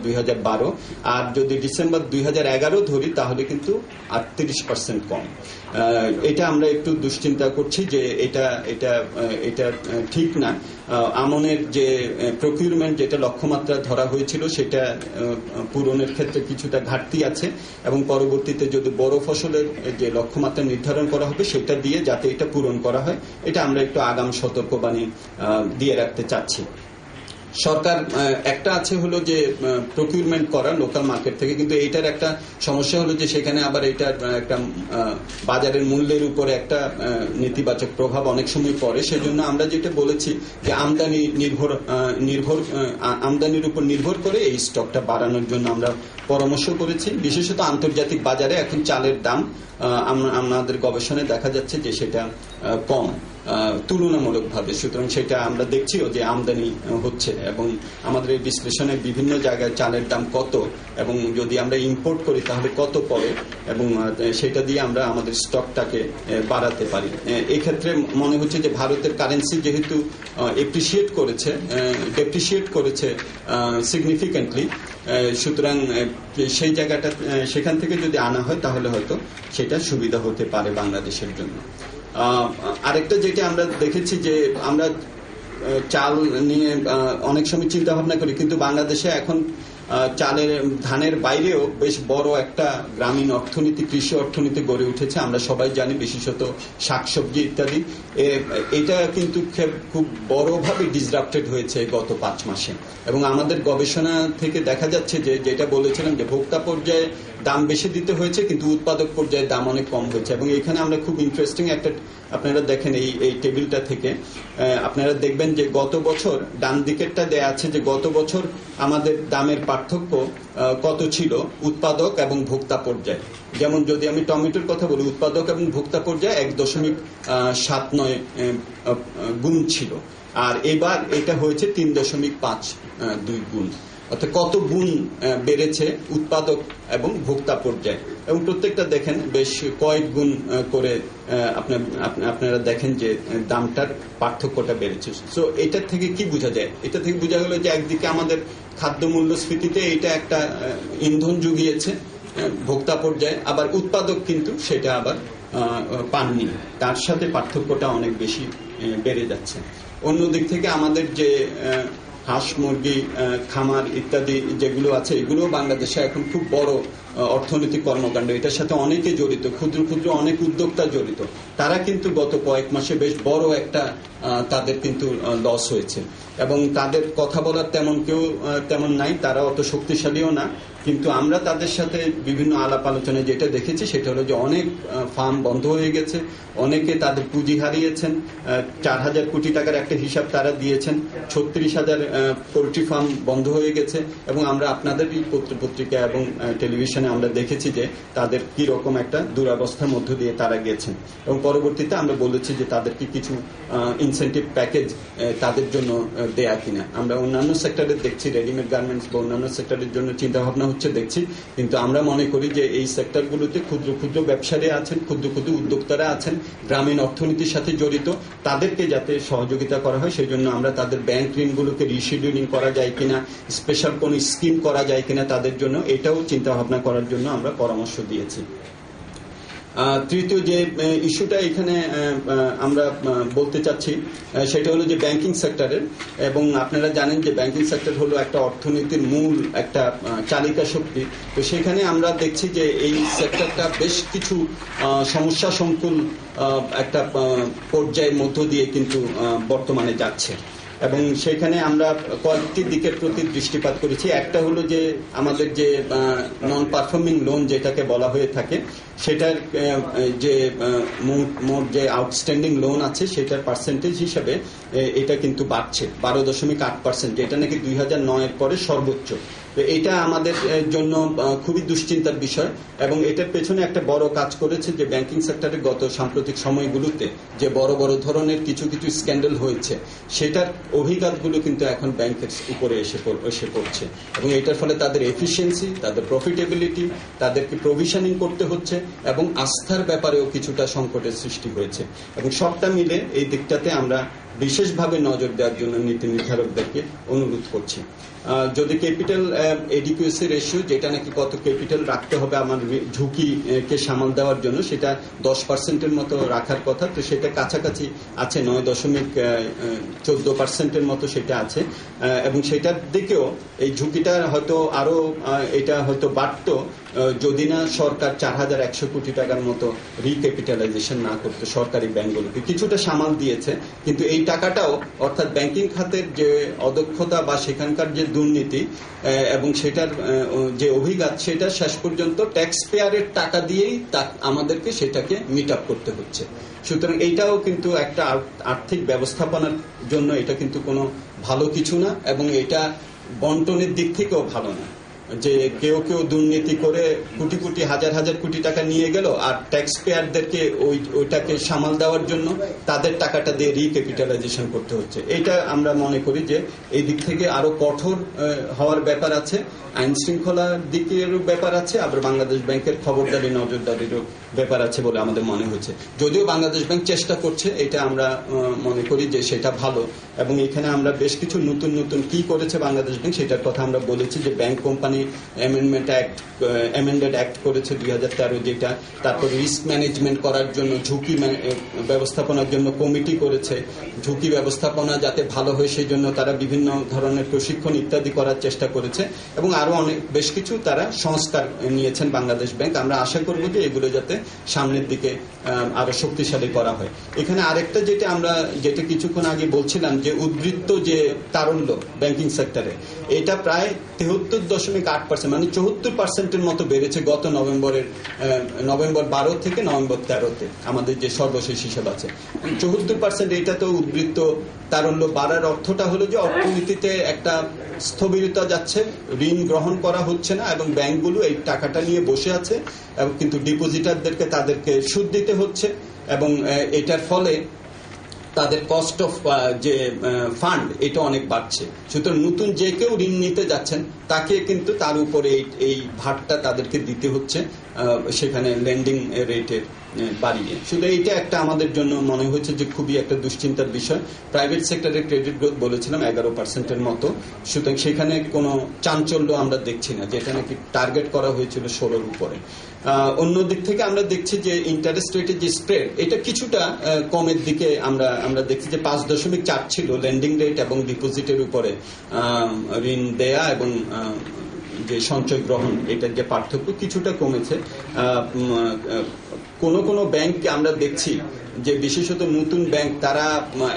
Speaker 1: 2012, আর যদি ডিসেম্বর 2011 ধরি তাহলে কিন্তু 38% কম। এটা আমরা একটু দুশ্চিন্তা করছি যে এটা ঠিক না। আমনের যে প্রকিউরমেন্ট যেটা লক্ষ্যমাত্রা ধরা হয়েছিল সেটা পূরণের ক্ষেত্রে কিছুটা ঘাটতি আছে, এবং পরবর্তীতে যদি বড় ফসলের যে লক্ষ্যমাত্রা নির্ধারণ করা হবে সেটা দিয়ে যাতে এটা পূরণ করা হয়, এটা আমরা একটু আগাম সতর্কবাণী দিয়ে রাখতে চাচ্ছি। সরকার একটা আছে হলো যে প্রকিউরমেন্ট করা লোকাল মার্কেট থেকে, কিন্তু এইটার একটা সমস্যা হলো যে সেখানে আবার এটার একটা বাজারের মূল্যের উপরে একটা নেতিবাচক প্রভাব অনেক সময় পড়ে। সেজন্য আমরা যেটা বলেছি যে আমদানির উপর নির্ভর করে এই স্টকটা বাড়ানোর জন্য আমরা পরামর্শ করেছি। বিশেষত আন্তর্জাতিক বাজারে এখন চালের দাম আমাদের গবেষণায় দেখা যাচ্ছে যে সেটা কম তুলনামূলকভাবে, সুতরাং সেটা আমরা দেখছিও যে আমদানি হচ্ছে, এবং আমাদের এই বিশ্লেষণে বিভিন্ন জায়গায় চালের দাম কত এবং যদি আমরা ইম্পোর্ট করি তাহলে কত পড়ে, এবং সেটা দিয়ে আমরা আমাদের স্টকটাকে বাড়াতে পারি। এই ক্ষেত্রে মনে হচ্ছে যে ভারতের কারেন্সি যেহেতু ডেপ্রিসিয়েট করেছে সিগনিফিকেন্টলি, সুতরাং সেই জায়গাটা সেখান থেকে যদি আনা হয় তাহলে হয়তো সেটা সুবিধা হতে পারে বাংলাদেশের জন্য। আরেকটা যেটা আমরা দেখেছি যে আমরা চাল নিয়ে অনেক সময় চিন্তা ভাবনা করি, কিন্তু বাংলাদেশে এখন ধানের বাইরেও বেশ বড় একটা গ্রামীণ অর্থনীতি, কৃষি অর্থনীতি গড়ে উঠেছে। আমরা সবাই জানি, বিশেষত শাকসবজি ইত্যাদি, এটা কিন্তু খুব বড়ভাবে ডিসরাপ্টেড হয়েছে গত 5 মাসে, এবং আমাদের গবেষণা থেকে দেখা যাচ্ছে যে যেটা বলেছিলাম যে ভোক্তা পর্যায়ে দাম বেশি দিতে হয়েছে কিন্তু উৎপাদক পর্যায়ে দাম অনেক কম হয়েছে। এবং এখানে আমরা খুব ইন্টারেস্টিং একটা, আপনারা দেখেন এই টেবিলটা থেকে আপনারা দেখবেন যে গত বছর ডান দিকেরটা দেয়া আছে যে গত বছর আমাদের দামের পার্থক্য কত ছিল উৎপাদক এবং ভোক্তা পর্যায়ে। যেমন যদি আমি টমেটোর কথা বলি, উৎপাদক এবং ভোক্তা পর্যায়ে 1.79 গুণ ছিল, আর এবার এটা হয়েছে 3.52 গুণ। অর্থাৎ কত গুণ বেড়েছে উৎপাদক এবং ভোক্তা পর্যায়ে, এবং প্রত্যেকটা দেখেন বেশ কয়েক গুণ করে আপনারা দেখেন যে দামটার পার্থক্যটা বেড়েছে। সো এটার থেকে কি বোঝা যায়? এটা থেকে বোঝা গেল যে একদিকে আমাদের খাদ্য মূল্যস্ফীতিতে এটা একটা ইন্ধন জুগিয়েছে ভোক্তা পর্যায়ে, আবার উৎপাদক কিন্তু সেটা আবার পাননি, তার সাথে পার্থক্যটা অনেক বেশি বেড়ে যাচ্ছে। অন্যদিক থেকে আমাদের যে হাঁস মুরগি খামার ইত্যাদি যেগুলো আছে, এগুলো বাংলাদেশে এখন খুব বড় অর্থনৈতিক কর্মকাণ্ড, এটার সাথে অনেকে জড়িত, ক্ষুদ্র ক্ষুদ্র অনেক উদ্যোক্তা জড়িত। তারা কিন্তু গত কয়েক মাসে বেশ বড় একটা তাদের কিন্তু লস হয়েছে, এবং তাদের কথা বলার তেমন নাই, তারা অত শক্তিশালীও না। কিন্তু আমরা তাদের সাথে বিভিন্ন আলাপ আলোচনায় যেটা দেখেছি সেটা হলো যে অনেক ফার্ম বন্ধ হয়ে গেছে, অনেকে তাদের পুঁজি হারিয়েছেন। 4,000 কোটি টাকার একটা হিসাব তারা দিয়েছেন, 36,000 পোল্ট্রি ফার্ম বন্ধ হয়ে গেছে, এবং আমরা আপনাদেরই পত্রপত্রিকা এবং টেলিভিশনে আমরা দেখেছি যে তাদের কি রকম একটা দুরবস্থার মধ্য দিয়ে তারা গেছেন, এবং পরবর্তীতে আমরা বলেছি যে তাদেরকে কিছু ইনসেন্টিভ প্যাকেজ তাদের জন্য দেয়া কিনা। আমরা অন্যান্য সেক্টরে দেখছি, রেডিমেড গার্মেন্টস বা অন্যান্য সেক্টরের জন্য চিন্তা ভাবনা হচ্ছে দেখছি, কিন্তু আমরা মনে করি যে এই সেক্টরগুলোতে ক্ষুদ্র ক্ষুদ্র ব্যবসায়ীরা আছেন, ক্ষুদ্র ক্ষুদ্র উদ্যোক্তারা আছেন, গ্রামীণ অর্থনীতির সাথে জড়িত, তাদেরকে যাতে সহযোগিতা করা হয় সেই জন্য আমরা তাদের ব্যাংক ঋণগুলোকে রিশিডিউলিং করা যায় কিনা, স্পেশাল কোন স্কিম করা যায় কিনা তাদের জন্য, এটাও চিন্তা ভাবনা করার জন্য আমরা পরামর্শ দিয়েছি। তৃতীয় যে ইস্যুটা এখানে আমরা বলতে চাচ্ছি সেটা হলো যে ব্যাংকিং সেক্টরের, এবং আপনারা জানেন যে ব্যাংকিং সেক্টর হলো একটা অর্থনীতির মূল একটা চালিকা শক্তি। তো সেখানে আমরা দেখছি যে এই সেক্টরটা বেশ কিছু সমস্যা সংকুল একটা পর্যায়ের মধ্য দিয়ে কিন্তু বর্তমানে যাচ্ছে, এবং সেখানে আমরা কয়েকটি দিকের প্রতি দৃষ্টিপাত করেছি। একটা হলো যে আমাদের যে নন পারফর্মিং লোন যেটাকে বলা হয়ে থাকে, সেটার যে মোট যে আউটস্ট্যান্ডিং লোন আছে সেটার পার্সেন্টেজ হিসাবে এটা কিন্তু বাড়ছে 12.8%, যেটা নাকি 2009-এর পরে সর্বোচ্চ। তো এটা আমাদের জন্য খুবই দুশ্চিন্তার বিষয়, এবং এটার পেছনে একটা বড় কাজ করেছে যে ব্যাংকিং সেক্টরে গত সাম্প্রতিক সময়গুলোতে যে বড় বড় ধরনের কিছু স্ক্যান্ডাল হয়েছে, সেটার অভিঘাতগুলো কিন্তু এখন ব্যাংকের উপরে এসে পড়ছে, এবং এটার ফলে তাদের এফিসিয়েন্সি, তাদের প্রফিটেবিলিটি, তাদেরকে প্রভিশনিং করতে হচ্ছে, এবং আস্থার ব্যাপারেও কিছুটা সংকটের সৃষ্টি হয়েছে। এবং সবটা মিলে এই দিকটাতে আমরা বিশেষভাবে নজর দেওয়ার জন্য নীতি নির্ধারকদেরকে অনুরোধ করছি। যদি ক্যাপিটাল এডিকুয়েসি রেশিও, যেটা নাকি কত ক্যাপিটাল রাখতে হবে আমার ঝুঁকিকে সামাল দেওয়ার জন্য, সেটা 10%-এর মতো রাখার কথা, তো সেটা কাছাকাছি আছে, 9.14%-এর মতো সেটা আছে, এবং সেটার দিকেও এই ঝুঁকিটা হয়তো আরো এটা হয়তো বাড়তো যদি না সরকার 4,100 কোটি টাকার মতো রিক্যাপিটালাইজেশন না করতো সরকারি ব্যাংকগুলোকে। কিছুটা সামাল দিয়েছে, কিন্তু এই টাকাটাও অর্থাৎ ব্যাংকিং খাতের যে অদক্ষতা বা সেখানকার যে দুর্নীতি এবং সেটার যে অভিঘাত, সেটা শেষ পর্যন্ত ট্যাক্স পেয়ারের টাকা দিয়েই আমাদেরকে সেটাকে মিট আপ করতে হচ্ছে। সুতরাং এইটাও কিন্তু একটা আর্থিক ব্যবস্থাপনার জন্য এটা কিন্তু কোনো ভালো কিছু না, এবং এটা বন্টনের দিক থেকেও ভালো না যে কেউ দুর্নীতি করে কোটি কোটি হাজার হাজার কোটি টাকা নিয়ে গেল, আর ট্যাক্স পেয়ারদেরকে ওইটাকে সামাল দেওয়ার জন্য তাদের টাকাটা দিয়ে রিক্যাপিটালাইজেশন করতে হচ্ছে। এটা আমরা মনে করি যে এই দিক থেকে আরো কঠোর হওয়ার ব্যাপার আছে, আইন শৃঙ্খলার দিকেরও ব্যাপার আছে, আবার বাংলাদেশ ব্যাংকের খবরদারি নজরদারিরও ব্যাপার আছে বলে আমাদের মনে হচ্ছে। যদিও বাংলাদেশ ব্যাংক চেষ্টা করছে, এটা আমরা মনে করি যে সেটা ভালো, এবং এখানে আমরা বেশ কিছু নতুন কি করেছে বাংলাদেশ ব্যাংক সেটার কথা আমরা বলেছি, যে ব্যাংক কোম্পানি অ্যামেন্ডেড অ্যাক্ট করেছে 2013, যেটা তারপর রিস্ক ম্যানেজমেন্ট করার জন্য, ঝুঁকি ব্যবস্থাপনার জন্য কমিটি করেছে, ঝুঁকি ব্যবস্থাপনা যাতে ভালো হয় সেই জন্য তারা বিভিন্ন ধরনের প্রশিক্ষণ ইত্যাদি করার চেষ্টা করেছে, এবং আরো বেশ কিছু তারা সংস্কার নিয়েছেন বাংলাদেশ ব্যাংক। আমরা আশা করব যে এগুলো যাতে সামনের দিকে আরো শক্তিশালী করা হয়। এখানে আরেকটা যেটা কিছুক্ষণ আগে বলছিলাম, যে উদ্বৃত্ত যে তারল্য ব্যাংকিং সেক্টরে, এটা প্রায় 73.8%, মানে 74%-এর মতো বেড়েছে গত নভেম্বর 12 থেকে নভেম্বর 13-তে, আমাদের যে সর্বশেষ হিসাব আছে 74%। এটা তো উদ্বৃত্ত তারল্য বাড়ার অর্থটা হলো যে অর্থনীতিতে একটা স্থবিরতা যাচ্ছে, ঋণ গ্রহণ করা হচ্ছে না, এবং ব্যাংকগুলো এই টাকাটা নিয়ে বসে আছে, এবং কিন্তু ডিপোজিটারদেরকে তাদেরকে সুদ দিতে হচ্ছে, এবং এটার ফলে তাদের কস্ট অফ যে ফান্ড এটা অনেক বাড়ছে। সুতরাং নতুন যে কেউ ঋণ নিতে যাচ্ছেন তাকে কিন্তু তার উপরে এই ভারটা তাদেরকে দিতে হচ্ছে, সেখানে লেন্ডিং রেটের বাড়িয়ে। শুধু এইটা একটা আমাদের জন্য মনে হয়েছে যে খুবই একটা দুশ্চিন্তার বিষয়। প্রাইভেট সেক্টরের ক্রেডিট গ্রোথ বলেছিলাম 11%-এর মতো, সুতরাং সেখানে কোনো চাঞ্চল্য আমরা দেখছি না, যেটা নাকি টার্গেট করা হয়েছিল 16-র উপরে। অন্য দিক থেকে আমরা দেখছি যে ইন্টারেস্ট রেটের যে স্প্রেড, এটা কিছুটা কমের দিকে আমরা দেখছি, যে 5.4 ছিল লেন্ডিং রেট এবং ডিপোজিটের উপরে ঋণ দেয়া এবং যে সঞ্চয় গ্রহণ, এটার যে পার্থক্য কিছুটা কমেছে। কোন ব্যাংককে আমরা দেখছি যে বিশেষত নতুন ব্যাংক, তারা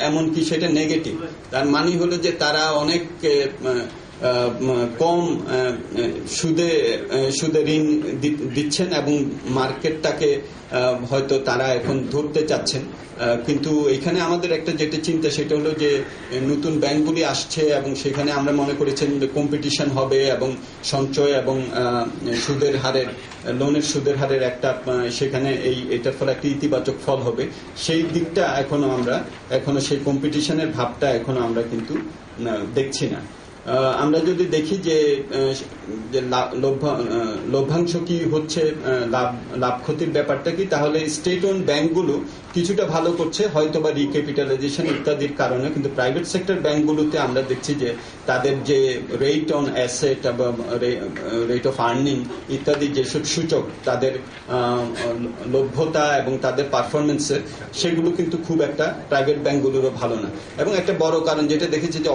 Speaker 1: এমনকি সেটা নেগেটিভ, তার মানে হলো যে তারা অনেক কম সুদে ঋণ দিচ্ছেন, এবং মার্কেটটাকে হয়তো তারা এখন ধরতে চাচ্ছেন। কিন্তু এখানে আমাদের একটা যেটা চিন্তা, সেটা হলো যে নতুন ব্যাংকগুলি আসছে, এবং সেখানে আমরা মনে করেছেন যে কম্পিটিশন হবে, এবং সঞ্চয় এবং সুদের হারের, লোনের সুদের হারের একটা সেখানে এটার ফলে একটা ইতিবাচক ফল হবে। সেই দিকটা এখনো সেই কম্পিটিশনের ভাবটা এখনো আমরা কিন্তু দেখছি না। আমরা যদি দেখি যে লভ্যাংশ কি হচ্ছে, লাভ ক্ষতির ব্যাপারটা কি, তাহলে স্টেট ওন ব্যাংকগুলো কিছুটা ভালো করছে, হয়তো বা রিক্যাপিটালাইজেশন ইত্যাদির কারণে, কিন্তু প্রাইভেট সেক্টর ব্যাংকগুলোতে আমরা দেখছি যে তাদের যে রেট অন অ্যাসেট এবং রেট অফ আর্নিং ইত্যাদি যেসব সূচক, তাদের লভ্যতা এবং তাদের পারফরমেন্সের, সেগুলো কিন্তু খুব একটা প্রাইভেট ব্যাংকগুলোরও ভালো না। এবং একটা বড় কারণ যেটা দেখেছি, যে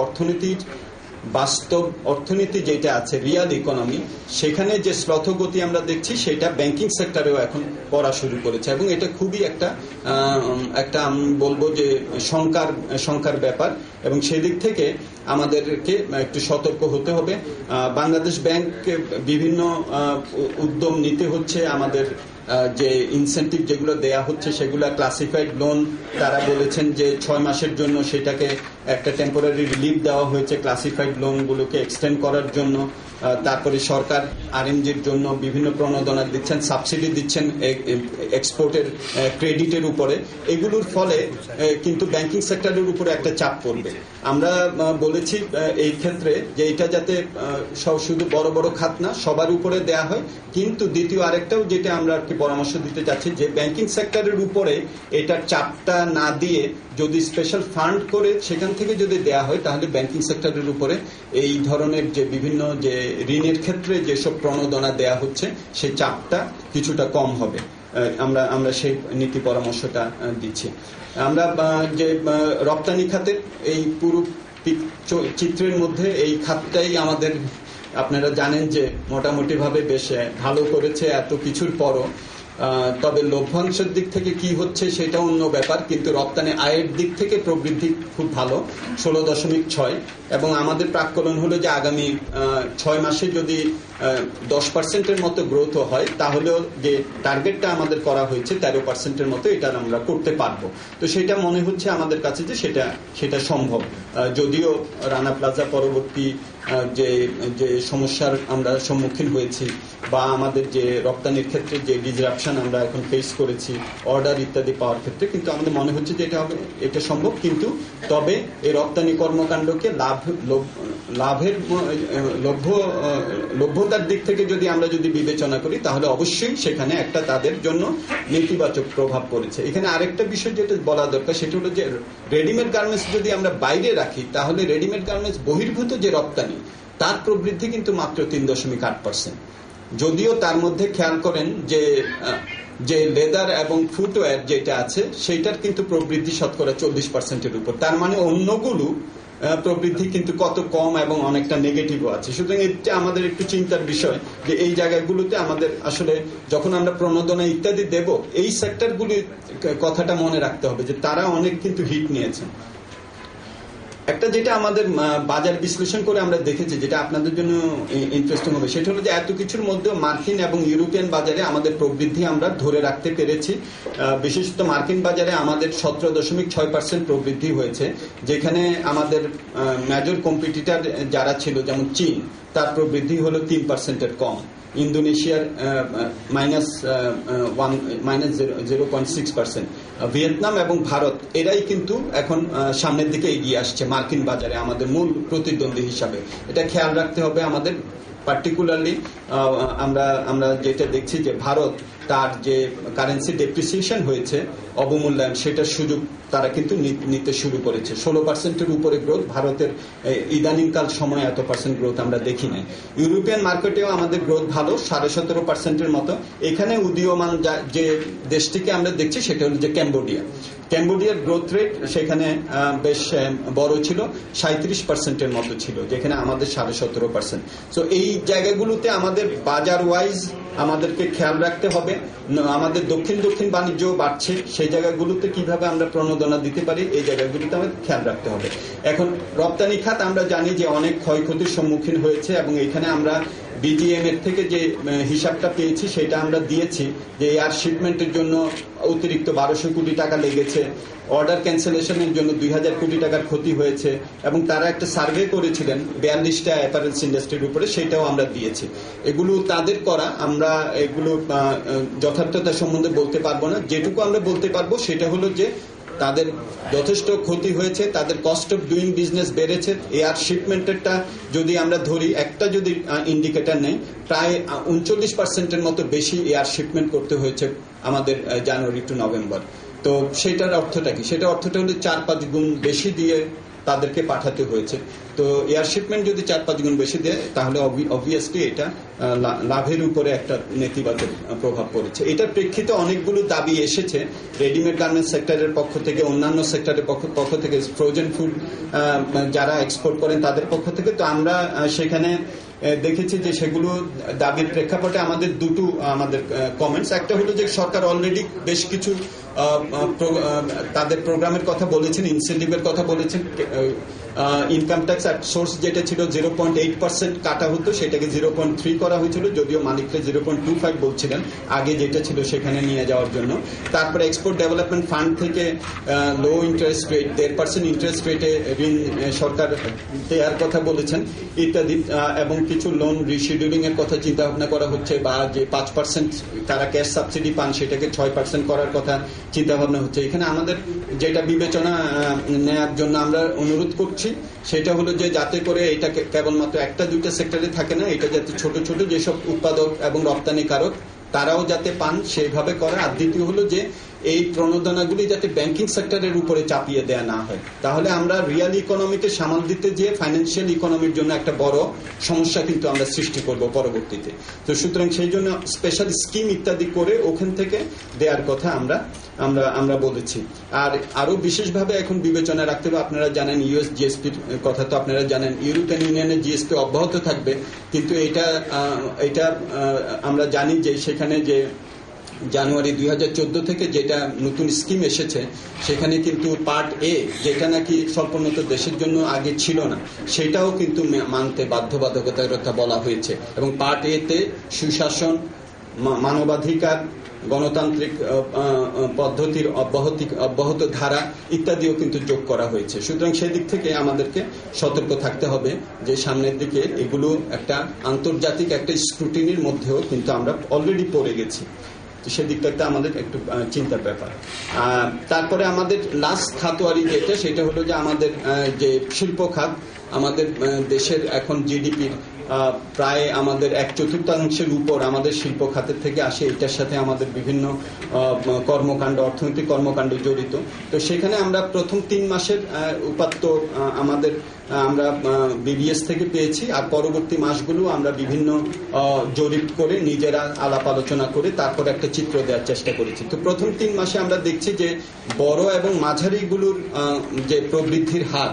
Speaker 1: বাস্তব অর্থনীতি যেটা আছে, রিয়াল ইকোনমি, সেখানে যে শ্লথগতি আমরা দেখছি, সেটা ব্যাংকিং সেক্টরেও এখন করা শুরু করেছে, এবং এটা খুবই একটা আমি বলবো যে শঙ্কার ব্যাপার, এবং সেদিক থেকে আমাদেরকে একটু সতর্ক হতে হবে। বাংলাদেশ ব্যাংক বিভিন্ন উদ্যম নিতে হচ্ছে, আমাদের যে ইনসেন্টিভ যেগুলো দেয়া হচ্ছে সেগুলো ক্লাসিফাইড লোন, তারা বলেছেন যে 6 মাসের জন্য সেটাকে একটা টেম্পোরারি রিলিফ দেওয়া হয়েছে ক্লাসিফাইড লোনগুলোকে এক্সটেন্ড করার জন্য। তারপরে সরকার আরএমজির জন্য বিভিন্ন প্রণোদনা দিচ্ছেন, সাবসিডি দিচ্ছেন এক্সপোর্টের ক্রেডিটের উপরে। এগুলোর ফলে কিন্তু ব্যাংকিং সেক্টরের উপরে একটা চাপ পড়বে। আমরা বলেছি এই ক্ষেত্রে যে এটা যাতে শুধু বড় বড় খাত না, সবার উপরে দেয়া হয়। কিন্তু দ্বিতীয় আরেকটাও যেটা আমরা আর কি পরামর্শ দিতে চাচ্ছি যে ব্যাংকিং সেক্টরের উপরে এটার চাপটা না দিয়ে যদি স্পেশাল ফান্ড করে সেখান থেকে যদি দেয়া হয় তাহলে ব্যাংকিং সেক্টরের উপরে এই ধরনের যে বিভিন্ন যে ঋণের ক্ষেত্রে যেসব প্রণোদনা দেয়া হচ্ছে সেই চাপটা কিছুটা কম হবে। আমরা সেই নীতি পরামর্শটা দিচ্ছি। আমরা যে রপ্তানি খাতের এই পুরো চিত্রের মধ্যে এই খাতটাই আমাদের, আপনারা জানেন যে মোটামুটি ভাবে বেশ ভালো করেছে এত কিছুর পরও। তবে লভ্যাংশের দিক থেকে কি হচ্ছে সেটা অন্য ব্যাপার, কিন্তু রপ্তানি আয়ের দিক থেকে প্রবৃদ্ধি খুব ভালো 16.6, এবং আমাদের প্রাক্কলন হলো যে আগামী 6 মাসে যদি 10% মতো গ্রোথ হয় তাহলেও যে টার্গেটটা আমাদের করা হয়েছে 13% মতো এটা আমরা করতে পারবো। তো সেটা মনে হচ্ছে আমাদের কাছে যে সেটা সম্ভব, যদিও রানা প্লাজা পরবর্তী যে সমস্যার আমরা সম্মুখীন হয়েছি বা আমাদের যে রপ্তানির ক্ষেত্রে যে ডিসরাপশন আমরা এখন ফেস করেছি অর্ডার ইত্যাদি পাওয়ার ক্ষেত্রে, কিন্তু আমাদের মনে হচ্ছে যে এটা সম্ভব। কিন্তু তবে এই রপ্তানি কর্মকাণ্ডকে লভ্যতার দিক থেকে যদি আমরা বিবেচনা করি তাহলে অবশ্যই সেখানে একটা তাদের জন্য নেতিবাচক প্রভাব পড়েছে। এখানে আরেকটা বিষয় যেটা বলা দরকার সেটা হলো যে রেডিমেড গার্মেন্টস যদি আমরা বাইরে রাখি তাহলে রেডিমেড গার্মেন্টস বহির্ভূত যে রপ্তানি তার প্রবৃদ্ধি কিন্তু মাত্র 3.8%। যদিও তার মধ্যে খেয়াল করেন যে লেদার এবং ফুটওয়্যার যেটা আছে সেইটার কিন্তু প্রবৃদ্ধি শতকরা 40%-এর উপর। তার মানে অন্যগুলো প্রবৃদ্ধি কিন্তু কত কম এবং অনেকটা নেগেটিভও আছে। সুতরাং এটা আমাদের একটু চিন্তার বিষয় যে এই জায়গাগুলোতে আমাদের আসলে যখন আমরা প্রণোদনা ইত্যাদি দেব এই সেক্টরগুলির কথাটা মনে রাখতে হবে যে তারা অনেক কিন্তু হিট নিয়েছেন। একটা যেটা আমাদের বাজার বিশ্লেষণ করে আমরা দেখেছি যেটা আপনাদের জন্য ইন্টারেস্টিং হবে সেটা হলো যে এত কিছুর মধ্যে মার্কিন এবং ইউরোপিয়ান বাজারে আমাদের প্রবৃদ্ধি আমরা ধরে রাখতে পেরেছি। বিশেষত মার্কিন বাজারে আমাদের 17.6% প্রবৃদ্ধি হয়েছে, যেখানে আমাদের মেজর কম্পিটিটর যারা ছিল যেমন চীন তার প্রবৃদ্ধি হলো 3%-এর কম, ইন্দোনেশিয়ার -0.6%, ভিয়েতনাম এবং ভারত এরাই কিন্তু এখন সামনের দিকে এগিয়ে আসছে মার্কিন বাজারে আমাদের মূল প্রতিদ্বন্দ্বী হিসাবে। এটা খেয়াল রাখতে হবে আমাদের। পার্টিকুলারলি আমরা যেটা দেখছি যে ভারত তার যে কারেন্সি ডেপ্রিসিয়েশন হয়েছে অবমূল্যায়ন সেটার সুযোগ তারা কিন্তু নিতে শুরু করেছে। 16%-এর উপরে গ্রোথ ভারতের ইদানিংকাল সময় এত পার্সেন্ট গ্রোথ আমরা দেখি নাই। ইউরোপিয়ান মার্কেটেও আমাদের গ্রোথ ভালো 17.5%-এর মতো। এখানে উদীয়মান যে দেশটিকে আমরা দেখছি সেটা হলো যে ক্যাম্বোডিয়ার গ্রোথ রেট সেখানে বেশ বড় ছিল, 37%-এর মতো ছিল, যেখানে আমাদের 17.5%। তো এই জায়গাগুলোতে আমাদের বাজার ওয়াইজ আমাদেরকে খেয়াল রাখতে হবে। আমাদের দক্ষিণ বাণিজ্য বাড়ছে, সেই জায়গাগুলোতে কিভাবে আমরা প্রণোদনা দিতে পারি এই জায়গাগুলোতে আমাদের খেয়াল রাখতে হবে। এখন রপ্তানি খাত আমরা জানি যে অনেক ক্ষয়ক্ষতির সম্মুখীন হয়েছে এবং এখানে আমরা বিজিএম এর থেকে যে হিসাবটা পেয়েছি সেটা আমরা দিয়েছি যে এয়ার শিপমেন্টের জন্য অতিরিক্ত 1200 কোটি টাকা লেগেছে, অর্ডার ক্যান্সেলেশনের জন্য 2000 কোটি টাকার ক্ষতি হয়েছে, এবং তারা একটা সার্ভে করেছিলেন 42টা অ্যাপারেলস ইন্ডাস্ট্রির উপরে, সেটাও আমরা দিয়েছি। এগুলো তাদের করা, আমরা এগুলো যথার্থতা সম্বন্ধে বলতে পারবো না। যেটুকু আমরা বলতে পারবো সেটা হলো যে তাদের যথেষ্ট ক্ষতি হয়েছে, তাদের কস্ট অফ ডুইং বিজনেস বেড়েছে। এয়ার শিপমেন্টেরটা যদি আমরা ধরি, একটা যদি ইন্ডিকেটর নেই, প্রায় 39%-এর মতো বেশি এয়ার শিপমেন্ট করতে হয়েছে আমাদের জানুয়ারি টু নভেম্বর। তো সেটার অর্থটা কি? সেটা অর্থটা হলো 4-5 গুণ বেশি দিয়ে তাদেরকে পাঠাতে হয়েছে। তো এয়ার শিপমেন্ট যদি 4-5 গুণ বেশি দেয় তাহলে অবভিয়াসলি এটা লাভের উপরে একটা নেতিবাচক প্রভাব পড়েছে। এটার প্রেক্ষিতে অনেকগুলো দাবি এসেছে রেডিমেড গার্মেন্টস সেক্টরের পক্ষ থেকে, অন্যান্য সেক্টরের পক্ষ থেকে, ফ্রোজেন ফুড যারা এক্সপোর্ট করেন তাদের পক্ষ থেকে। তো আমরা সেখানে দেখেছি যে সেগুলো দাবির প্রেক্ষাপটে আমাদের দুটো কমেন্টস। একটা হলো যে সরকার অলরেডি বেশ কিছু তাদের প্রোগ্রামের কথা বলেছেন, ইনসেন্টিভের কথা বলেছেন। ইনকাম ট্যাক্স অ্যাট সোর্স যেটা ছিল 0.8% কাটা হতো, সেটাকে 0.3 করা হয়েছিল, যদিও মালিকরা 0.25 বলছিলেন আগে যেটা ছিল সেখানে নিয়ে যাওয়ার জন্য। তারপরে এক্সপোর্ট ডেভেলপমেন্ট ফান্ড থেকে লো ইন্টারেস্ট রেট 1.5% ইন্টারেস্ট রেটে ঋণ সরকার দেওয়ার কথা বলেছেন ইত্যাদি, এবং কিছু লোন রিশিডিউলিং এর কথা চিন্তা ভাবনা করা হচ্ছে, বা যে 5% তারা ক্যাশ সাবসিডি পান সেটাকে 6% করার কথা চিন্তা ভাবনা হচ্ছে। এখানে আমাদের যেটা বিবেচনা নেওয়ার জন্য আমরা অনুরোধ করছি সেটা হলো যে যাতে করে এটা কেবলমাত্র 1-2টা সেক্টরে থাকে না, এটা যাতে ছোট ছোট যেসব উৎপাদক এবং রপ্তানিকারক তারাও যাতে পান সেইভাবে করা। আর দ্বিতীয় হলো যে এই প্রণোদনাগুলি যাতে ব্যাংকিং সেক্টরের উপরে চাপিয়ে দেয়া না হয়, তাহলে আমরা রিয়াল ইকোনমিকে সামাল দিতে যে ফাইন্যান্সিয়াল ইকোনমির জন্য একটা বড় সমস্যা কিন্তু আমরা সৃষ্টি করব পরবর্তীতে। তো সুতরাং সেই জন্য স্পেশাল স্কিম ইত্যাদি করে ওখান থেকে দেওয়ার কথা আমরা বলেছি। আর আরো বিশেষভাবে এখন বিবেচনা রাখতে হবে, আপনারা জানেন ইউএস জিএসপির কথা তো আপনারা জানেন, ইউরোপিয়ান ইউনিয়নের জিএসপি অব্যাহত থাকবে, কিন্তু এটা আমরা জানি যে সেখানে যে জানুয়ারি 2014 থেকে যেটা নতুন স্কিম এসেছে সেখানে কিন্তু পার্ট এ, যেটা নাকি স্বল্পোন্নত দেশের জন্য আগে ছিল না, সেটাও কিন্তু মানতে বাধ্যবাধকতার কথা বলা হয়েছে। এবং পার্ট এ তে সুশাসন, মানবাধিকার, গণতান্ত্রিক পদ্ধতির অব্যাহত ধারা ইত্যাদিও কিন্তু যোগ করা হয়েছে। সুতরাং সেদিক থেকে আমাদেরকে সতর্ক থাকতে হবে যে সামনের দিকে এগুলো একটা আন্তর্জাতিক একটা স্ক্রুটিনির মধ্যেও কিন্তু আমরা অলরেডি পড়ে গেছি। সেদিকটাতে আমাদের একটু চিন্তার ব্যাপার। তারপরে আমাদের লাস্ট খাতোয়ারি যেটা, সেটা হলো যে আমাদের যে শিল্প খাত, আমাদের দেশের এখন জিডিপির প্রায় আমাদের 1/4 উপর আমাদের শিল্প খাতের থেকে আসে। এটার সাথে আমাদের বিভিন্ন কর্মকাণ্ড, অর্থনৈতিক কর্মকাণ্ড জড়িত। তো সেখানে আমরা প্রথম 3 মাসের উপাত্ত আমরা বিবিএস থেকে পেয়েছি, আর পরবর্তী মাসগুলো আমরা বিভিন্ন জরিপ করে নিজেরা আলাপ আলোচনা করে তারপর একটা চিত্র দেওয়ার চেষ্টা করেছি। তো প্রথম 3 মাসে আমরা দেখছি যে বড় এবং মাঝারিগুলোর যে প্রবৃদ্ধির হার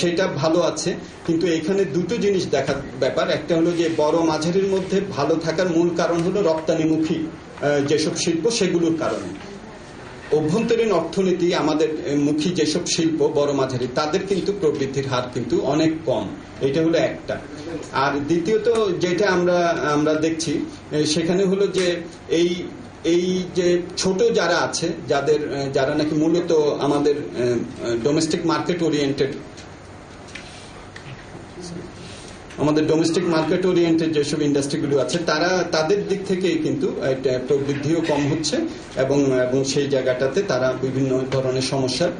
Speaker 1: সেটা ভালো আছে, কিন্তু এখানে দুটো জিনিস দেখার ব্যাপার। একটা হলো যে বড় মাঝারির মধ্যে ভালো থাকার মূল কারণ হলো রপ্তানিমুখী যেসব শিল্প, সেগুলোর কারণে। অভ্যন্তরীণ অর্থনীতি আমাদের মুখী যেসব শিল্প বড় মাঝারি, তাদের কিন্তু প্রবৃদ্ধির হার কিন্তু অনেক কম। এটা হলো একটা। আর দ্বিতীয়ত যেটা আমরা দেখছি সেখানে হলো যে এই যে ছোট যারা আছে, যারা নাকি মূলত আমাদের ডোমেস্টিক মার্কেট ওরিয়েন্টেড যেসব ইন্ডাস্ট্রিগুলো আছে, তাদের দিক থেকে কিন্তু প্রবৃদ্ধিও কম হচ্ছে এবং সেই জায়গাটাতে তারা বিভিন্ন ধরনের সমস্যার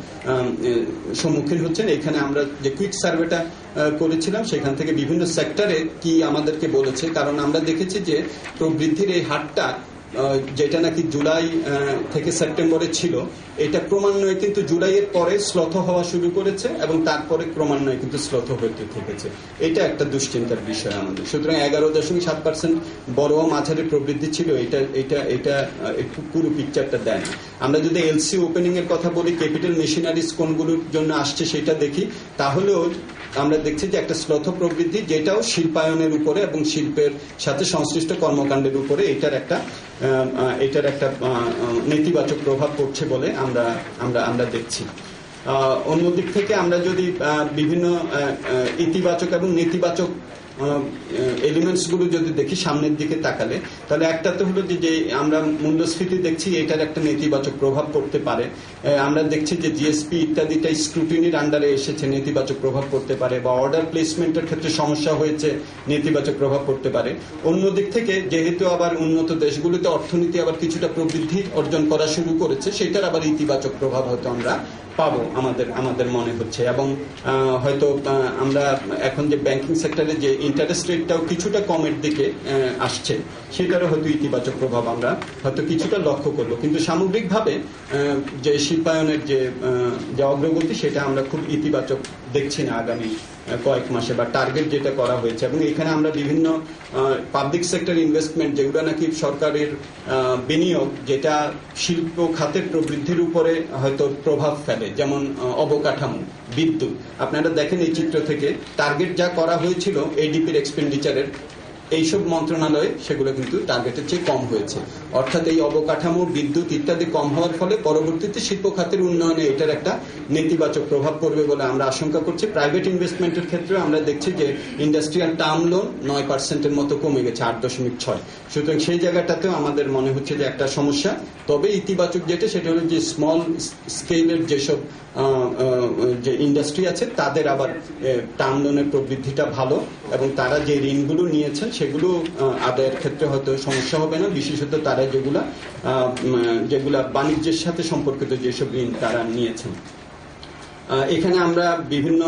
Speaker 1: সম্মুখীন হচ্ছেন। এখানে আমরা যে কুইক সার্ভেটা করেছিলাম সেখান থেকে বিভিন্ন সেক্টরে কি আমাদেরকে বলেছে, কারণ আমরা দেখেছি যে প্রবৃদ্ধির এই হারটা যেটা নাকি জুলাই থেকে সেপ্টেম্বরে ছিল, এটা ক্রমান্বয়ে কিন্তু জুলাইয়ের পরে স্লথ হওয়া শুরু করেছে এবং তারপরে ক্রমান্বয়ে কিন্তু স্লথ হতে থেকেছে। এটা একটা দুশ্চিন্তার বিষয় আমাদের। সুতরাং 11.7% বড় মাঝারি প্রবৃদ্ধি ছিল, এটা পুরো পিকচারটা দেয় না। আমরা যদি এলসি ওপেনিং এর কথা বলি, ক্যাপিটাল মেশিনারিজ কোনগুলোর জন্য আসছে সেটা দেখি, তাহলেও আমরা দেখছি যে একটা স্লথ প্রবৃদ্ধি, যেটাও শিল্পায়নের উপরে এবং শিল্পের সাথে সংশ্লিষ্ট কর্মকাণ্ডের উপরে এটার একটা নেতিবাচক প্রভাব পড়ছে বলে আমরা দেখছি। অন্যদিক থেকে আমরা যদি বিভিন্ন ইতিবাচক এবং নেতিবাচক এলিমেন্টস গুলো যদি দেখি সামনের দিকে তাকালে, তাহলে একটা তো হলো যে আমরা মূল্যস্ফীতি দেখছি, এটার একটা নেতিবাচক প্রভাব পড়তে পারে। আমরা দেখছি যে জিএসপি ইত্যাদিটা স্ক্রুটিনির আন্ডারে এসেছে, নেতিবাচক প্রভাব পড়তে পারে, বা অর্ডার প্লেসমেন্টের ক্ষেত্রে সমস্যা হয়েছে, নেতিবাচক প্রভাব পড়তে পারে। অন্যদিক থেকে যেহেতু আবার উন্নত দেশগুলোতে অর্থনীতি আবার কিছুটা প্রবৃদ্ধি অর্জন করা শুরু করেছে, সেটার আবার ইতিবাচক প্রভাব হয়তো আমরা পাবো আমাদের মনে হচ্ছে। এবং হয়তো আমরা এখন যে ব্যাংকিং সেক্টরে যে ইন্টারেস্ট রেটটাও কিছুটা কমের দিকে আসছে, সেটারও হয়তো ইতিবাচক প্রভাব আমরা হয়তো কিছুটা লক্ষ্য করবো। কিন্তু সামগ্রিকভাবে যে শিল্পায়নের যে অগ্রগতি, সেটা আমরা খুব ইতিবাচক দেখছি না আগামী কয়েক মাসে, বা টার্গেট যেটা করা হয়েছে। এবং এখানে আমরা বিভিন্ন পাবলিক সেক্টর ইনভেস্টমেন্ট, যেগুলো নাকি সরকারের বিনিয়োগ, যেটা শিল্প খাতের প্রবৃদ্ধির উপরে হয়তো প্রভাব ফেলে, যেমন অবকাঠামো, বিদ্যুৎ। আপনারা দেখেন এই চিত্র থেকে টার্গেট যা করা হয়েছিল এডিপির এক্সপেন্ডিচারের, এইসব মন্ত্রণালয়ে সেগুলো কিন্তু টার্গেটের চেয়ে কম হয়েছে। অর্থাৎ এই অবকাঠামো, বিদ্যুৎ ইত্যাদি কম হওয়ার ফলে পরবর্তীতে শিল্প খাতের উন্নয়নে এটার একটা নেতিবাচক প্রভাব পড়বে বলে আমরা আশঙ্কা করছি। প্রাইভেট ইনভেস্টমেন্টের ক্ষেত্রে আমরা দেখছি যে ইন্ডাস্ট্রিয়াল টার্ম লোন 9% মতো কমে গেছে, 8.6। সুতরাং সেই জায়গাটাতেও আমাদের মনে হচ্ছে যে একটা সমস্যা। তবে ইতিবাচক যেটা, সেটা হলো যে স্মল স্কেলের যেসব যে ইন্ডাস্ট্রি আছে, তাদের আবার টার্ম লোনের প্রবৃদ্ধিটা ভালো, এবং তারা যে ঋণগুলো নিয়েছেন সেগুলো আদায়ের ক্ষেত্রে হয়তো সমস্যা হবে না, বিশেষত তারা যেগুলা বাণিজ্যের সাথে সম্পর্কিত যেসব ঋণ তারা নিয়েছেন। এখানে আমরা বিভিন্ন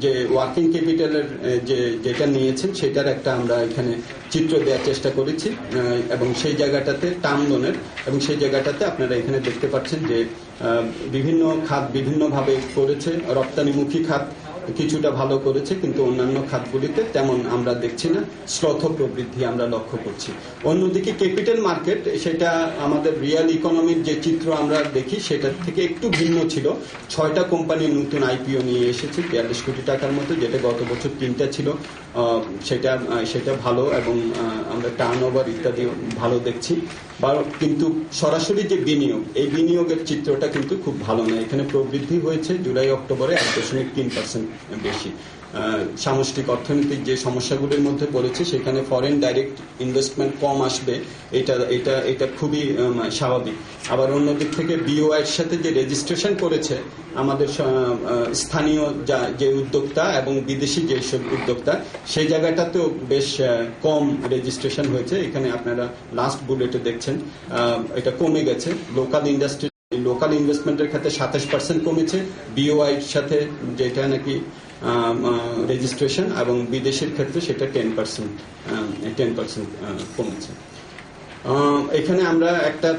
Speaker 1: যে ওয়ার্কিং ক্যাপিটালের যেটা নিয়েছেন সেটার একটা আমরা এখানে চিত্র দেওয়ার চেষ্টা করেছি, এবং সেই জায়গাটাতে টার্ম লোনের, এবং সেই জায়গাটাতে আপনারা এখানে দেখতে পাচ্ছেন যে বিভিন্ন খাত বিভিন্নভাবে করেছে। রপ্তানিমুখী খাত কিছুটা ভালো করেছে, কিন্তু অন্যান্য খাতগুলিতে তেমন আমরা দেখছি না, শ্লথ প্রবৃদ্ধি আমরা লক্ষ্য করছি। অন্যদিকে ক্যাপিটাল মার্কেট, সেটা আমাদের রিয়েল ইকোনমির যে চিত্র আমরা দেখি সেটার থেকে একটু ভিন্ন ছিল। 6টা কোম্পানি নতুন আইপিও নিয়ে এসেছে 42 কোটি টাকার মতো, যেটা গত বছর 3টা ছিল। সেটা ভালো, এবং আমরা টার্ন ওভার ইত্যাদি ভালো দেখছি। কিন্তু সরাসরি যে বিনিয়োগ, এই বিনিয়োগের চিত্রটা কিন্তু খুব ভালো না। এখানে প্রবৃদ্ধি হয়েছে জুলাই অক্টোবরে 1.3% বেশি। সামষ্টিক অর্থনৈতিক যে সমস্যাগুলির মধ্যে পড়েছে, সেখানে ফরেন ডাইরেক্ট ইনভেস্টমেন্ট কম আসবে, এটা খুবই স্বাভাবিক। আবার অন্যদিক থেকে বিওআই এর সাথে যে রেজিস্ট্রেশন করেছে আমাদের স্থানীয় যে উদ্যোক্তা এবং বিদেশি যেসব উদ্যোক্তা, সেই জায়গাটাতেও বেশ কম রেজিস্ট্রেশন হয়েছে। এখানে আপনারা লাস্ট বুলেটে দেখছেন এটা কমে গেছে। লোকাল ইনভেস্টমেন্টের ক্ষেত্রে 27% কমেছে, বিওআই এর সাথে যেটা নাকি রেজিস্ট্রেশন, এবং বিদেশের ক্ষেত্রে সেটা 10% কমেছে। এখানে আমরা একটা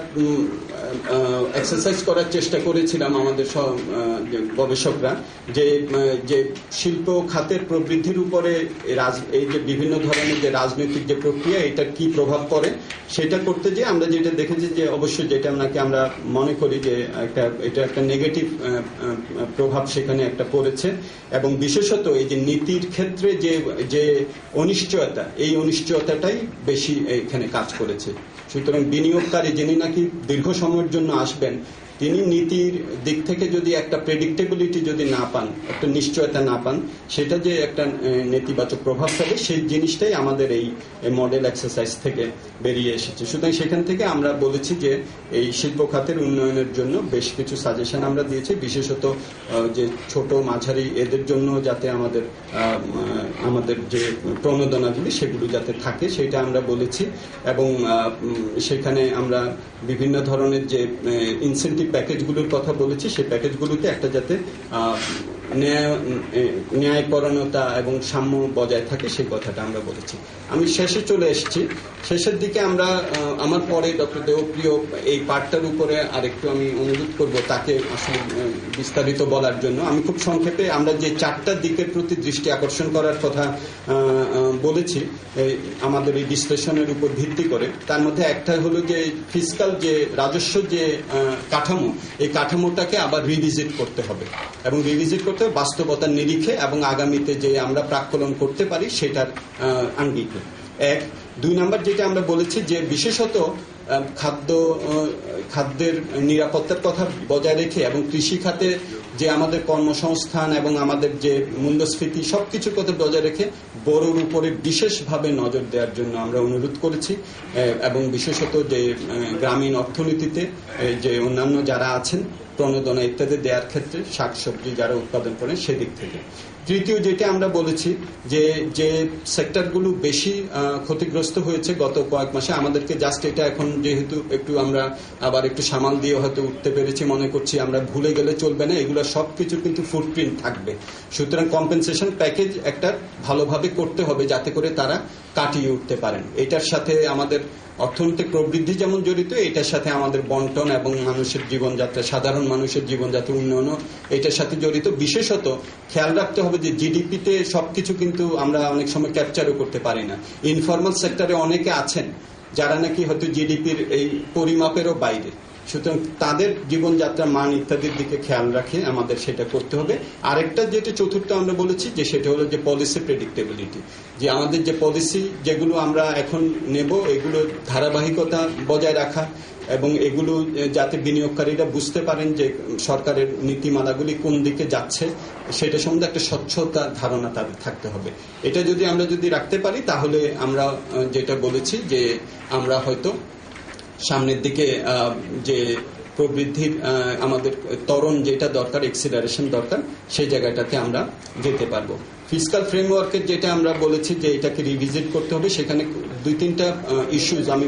Speaker 1: এক্সারসাইজ করার চেষ্টা করেছিলাম আমাদের গবেষকরা, যে শিল্প খাতের প্রবৃদ্ধির উপরে এই যে বিভিন্ন ধরনের যে রাজনৈতিক যে প্রক্রিয়া, এটার কি প্রভাব পড়ে সেটা করতে যে আমরা যেটা দেখেছি যে অবশ্যই যেটা আমরা মনে করি যে এটা একটা নেগেটিভ প্রভাব সেখানে একটা পড়েছে, এবং বিশেষত এই যে নীতির ক্ষেত্রে যে অনিশ্চয়তা, এই অনিশ্চয়তাটাই বেশি এখানে কাজ করেছে। সুতরাং বিনিয়োগকারী যিনি নাকি দীর্ঘ সময়ের জন্য আসবেন, তিনি নীতির দিক থেকে যদি একটা প্রেডিক্টেবিলিটি যদি না পান, একটা নিশ্চয়তা না পান, সেটা যে একটা নেতিবাচক প্রভাব ফেলে, সেই জিনিসটাই আমাদের এই মডেল এক্সারসাইজ থেকে বেরিয়ে এসেছে। সুতরাং সেখান থেকে আমরা বলেছি যে এই শিল্প খাতের উন্নয়নের জন্য বেশ কিছু সাজেশন আমরা দিয়েছি, বিশেষত যে ছোট মাঝারি এদের জন্য যাতে আমাদের যে প্রণোদনাগুলি সেগুলো যাতে থাকে সেটা আমরা বলেছি, এবং সেখানে আমরা বিভিন্ন ধরনের যে ইনসেন্টিভ প্যাকেজগুলোর কথা বলেছি, সেই প্যাকেজগুলোতে একটা যাতে ন্যায়পরায়ণতা এবং সাম্য বজায় থাকে সেই কথাটা আমরা বলেছি। আমি শেষে চলে এসেছি। শেষের দিকে আমরা আমার পরে ডক্টর দেবপ্রিয় এই পার্টটার উপরে আরেকটু আমি অনুরোধ করব তাকে আসলে বিস্তারিত বলার জন্য। আমি খুব সংক্ষেপে আমরা যে 4টা দিকের প্রতি দৃষ্টি আকর্ষণ করার কথা বলেছি আমাদের এই বিশ্লেষণের উপর ভিত্তি করে, তার মধ্যে একটা হলো যে ফিসকাল যে রাজস্ব যে কাঠামো, এই কাঠামোটাকে আবার রিভিজিট করতে হবে, এবং রিভিজিট করতে হবে বাস্তবতার নিরিখে, এবং আগামীতে যে আমরা প্রাক্কলন করতে পারি সেটার আঙ্গিকে। 2 নাম্বার যেটা আমরা বলেছি যে বিশেষত খাদ্যের নিরাপত্তার কথা বজায় রেখে, এবং কৃষি খাতে যে আমাদের কর্মসংস্থান এবং আমাদের যে মূল্যস্ফীতি সবকিছুর কথা বজায় রেখে বড়োর উপরে বিশেষভাবে নজর দেওয়ার জন্য আমরা অনুরোধ করেছি, এবং বিশেষত যে গ্রামীণ অর্থনীতিতে যে অন্যান্য যারা আছেন প্রণোদনা ইত্যাদি দেওয়ার ক্ষেত্রে শাকসবজি যারা উৎপাদন করেন সেদিক থেকে। তৃতীয় যেটা আমরা বলেছি যে সেক্টরগুলো বেশি ক্ষতিগ্রস্ত হয়েছে গত কয়েক মাসে, আমাদেরকে জাস্ট এটা এখন যেহেতু একটু আমরা আবার একটু সামাল দিয়ে হয়তো উঠতে পেরেছি মনে করছি, আমরা ভুলে গেলে চলবে না, এগুলো সবকিছু কিন্তু ফুটপ্রিন্ট থাকবে। সুতরাং কম্পেনসেশন প্যাকেজ একটা ভালোভাবে করতে হবে যাতে করে তারা কাটিয়ে উঠতে পারেন। এটার সাথে আমাদের অর্থনৈতিক প্রবৃদ্ধি যেমন জড়িত, এটার সাথে আমাদের বন্টন এবং মানুষের জীবনযাত্রা, সাধারণ মানুষের জীবনযাত্রা উন্নয়ন এটার সাথে জড়িত। বিশেষত খেয়াল রাখতে হবে যে জিডিপিতে সবকিছু কিন্তু আমরা অনেক সময় ক্যাপচারও করতে পারি না। ইনফরমাল সেক্টরে অনেকে আছেন যারা নাকি হয়তো জিডিপির এই পরিমাপেরও বাইরে, সুতরাং তাদের জীবনযাত্রা মান ইত্যাদির দিকে খেয়াল রাখে আমাদের সেটা করতে হবে। আরেকটা যেটা চতুর্থ আমরা বলেছি যে সেটা হলো যে পলিসি প্রেডিক্টেবিলিটি, যে আমাদের যে পলিসি যেগুলো আমরা এখন নেব এগুলো ধারাবাহিকতা বজায় রাখা, এবং এগুলো যাতে বিনিয়োগকারীরা বুঝতে পারেন যে সরকারের নীতিমালাগুলি কোন দিকে যাচ্ছে সেটা সম্বন্ধে একটা স্বচ্ছতার ধারণা তাদের থাকতে হবে। এটা আমরা যদি রাখতে পারি তাহলে আমরা যেটা বলেছি যে আমরা হয়তো সামনের দিকে যে প্রবৃদ্ধির আমাদের ত্বরণ যেটা দরকার, এক্সিলারেশন দরকার, সেই জায়গাটাতে আমরা যেতে পারবো। ফিসকাল ফ্রেমওয়ার্কের যেটা আমরা বলেছি যে এটাকে রিভিজিট করতে হবে, সেখানে 2-3টা ইস্যুজ আমি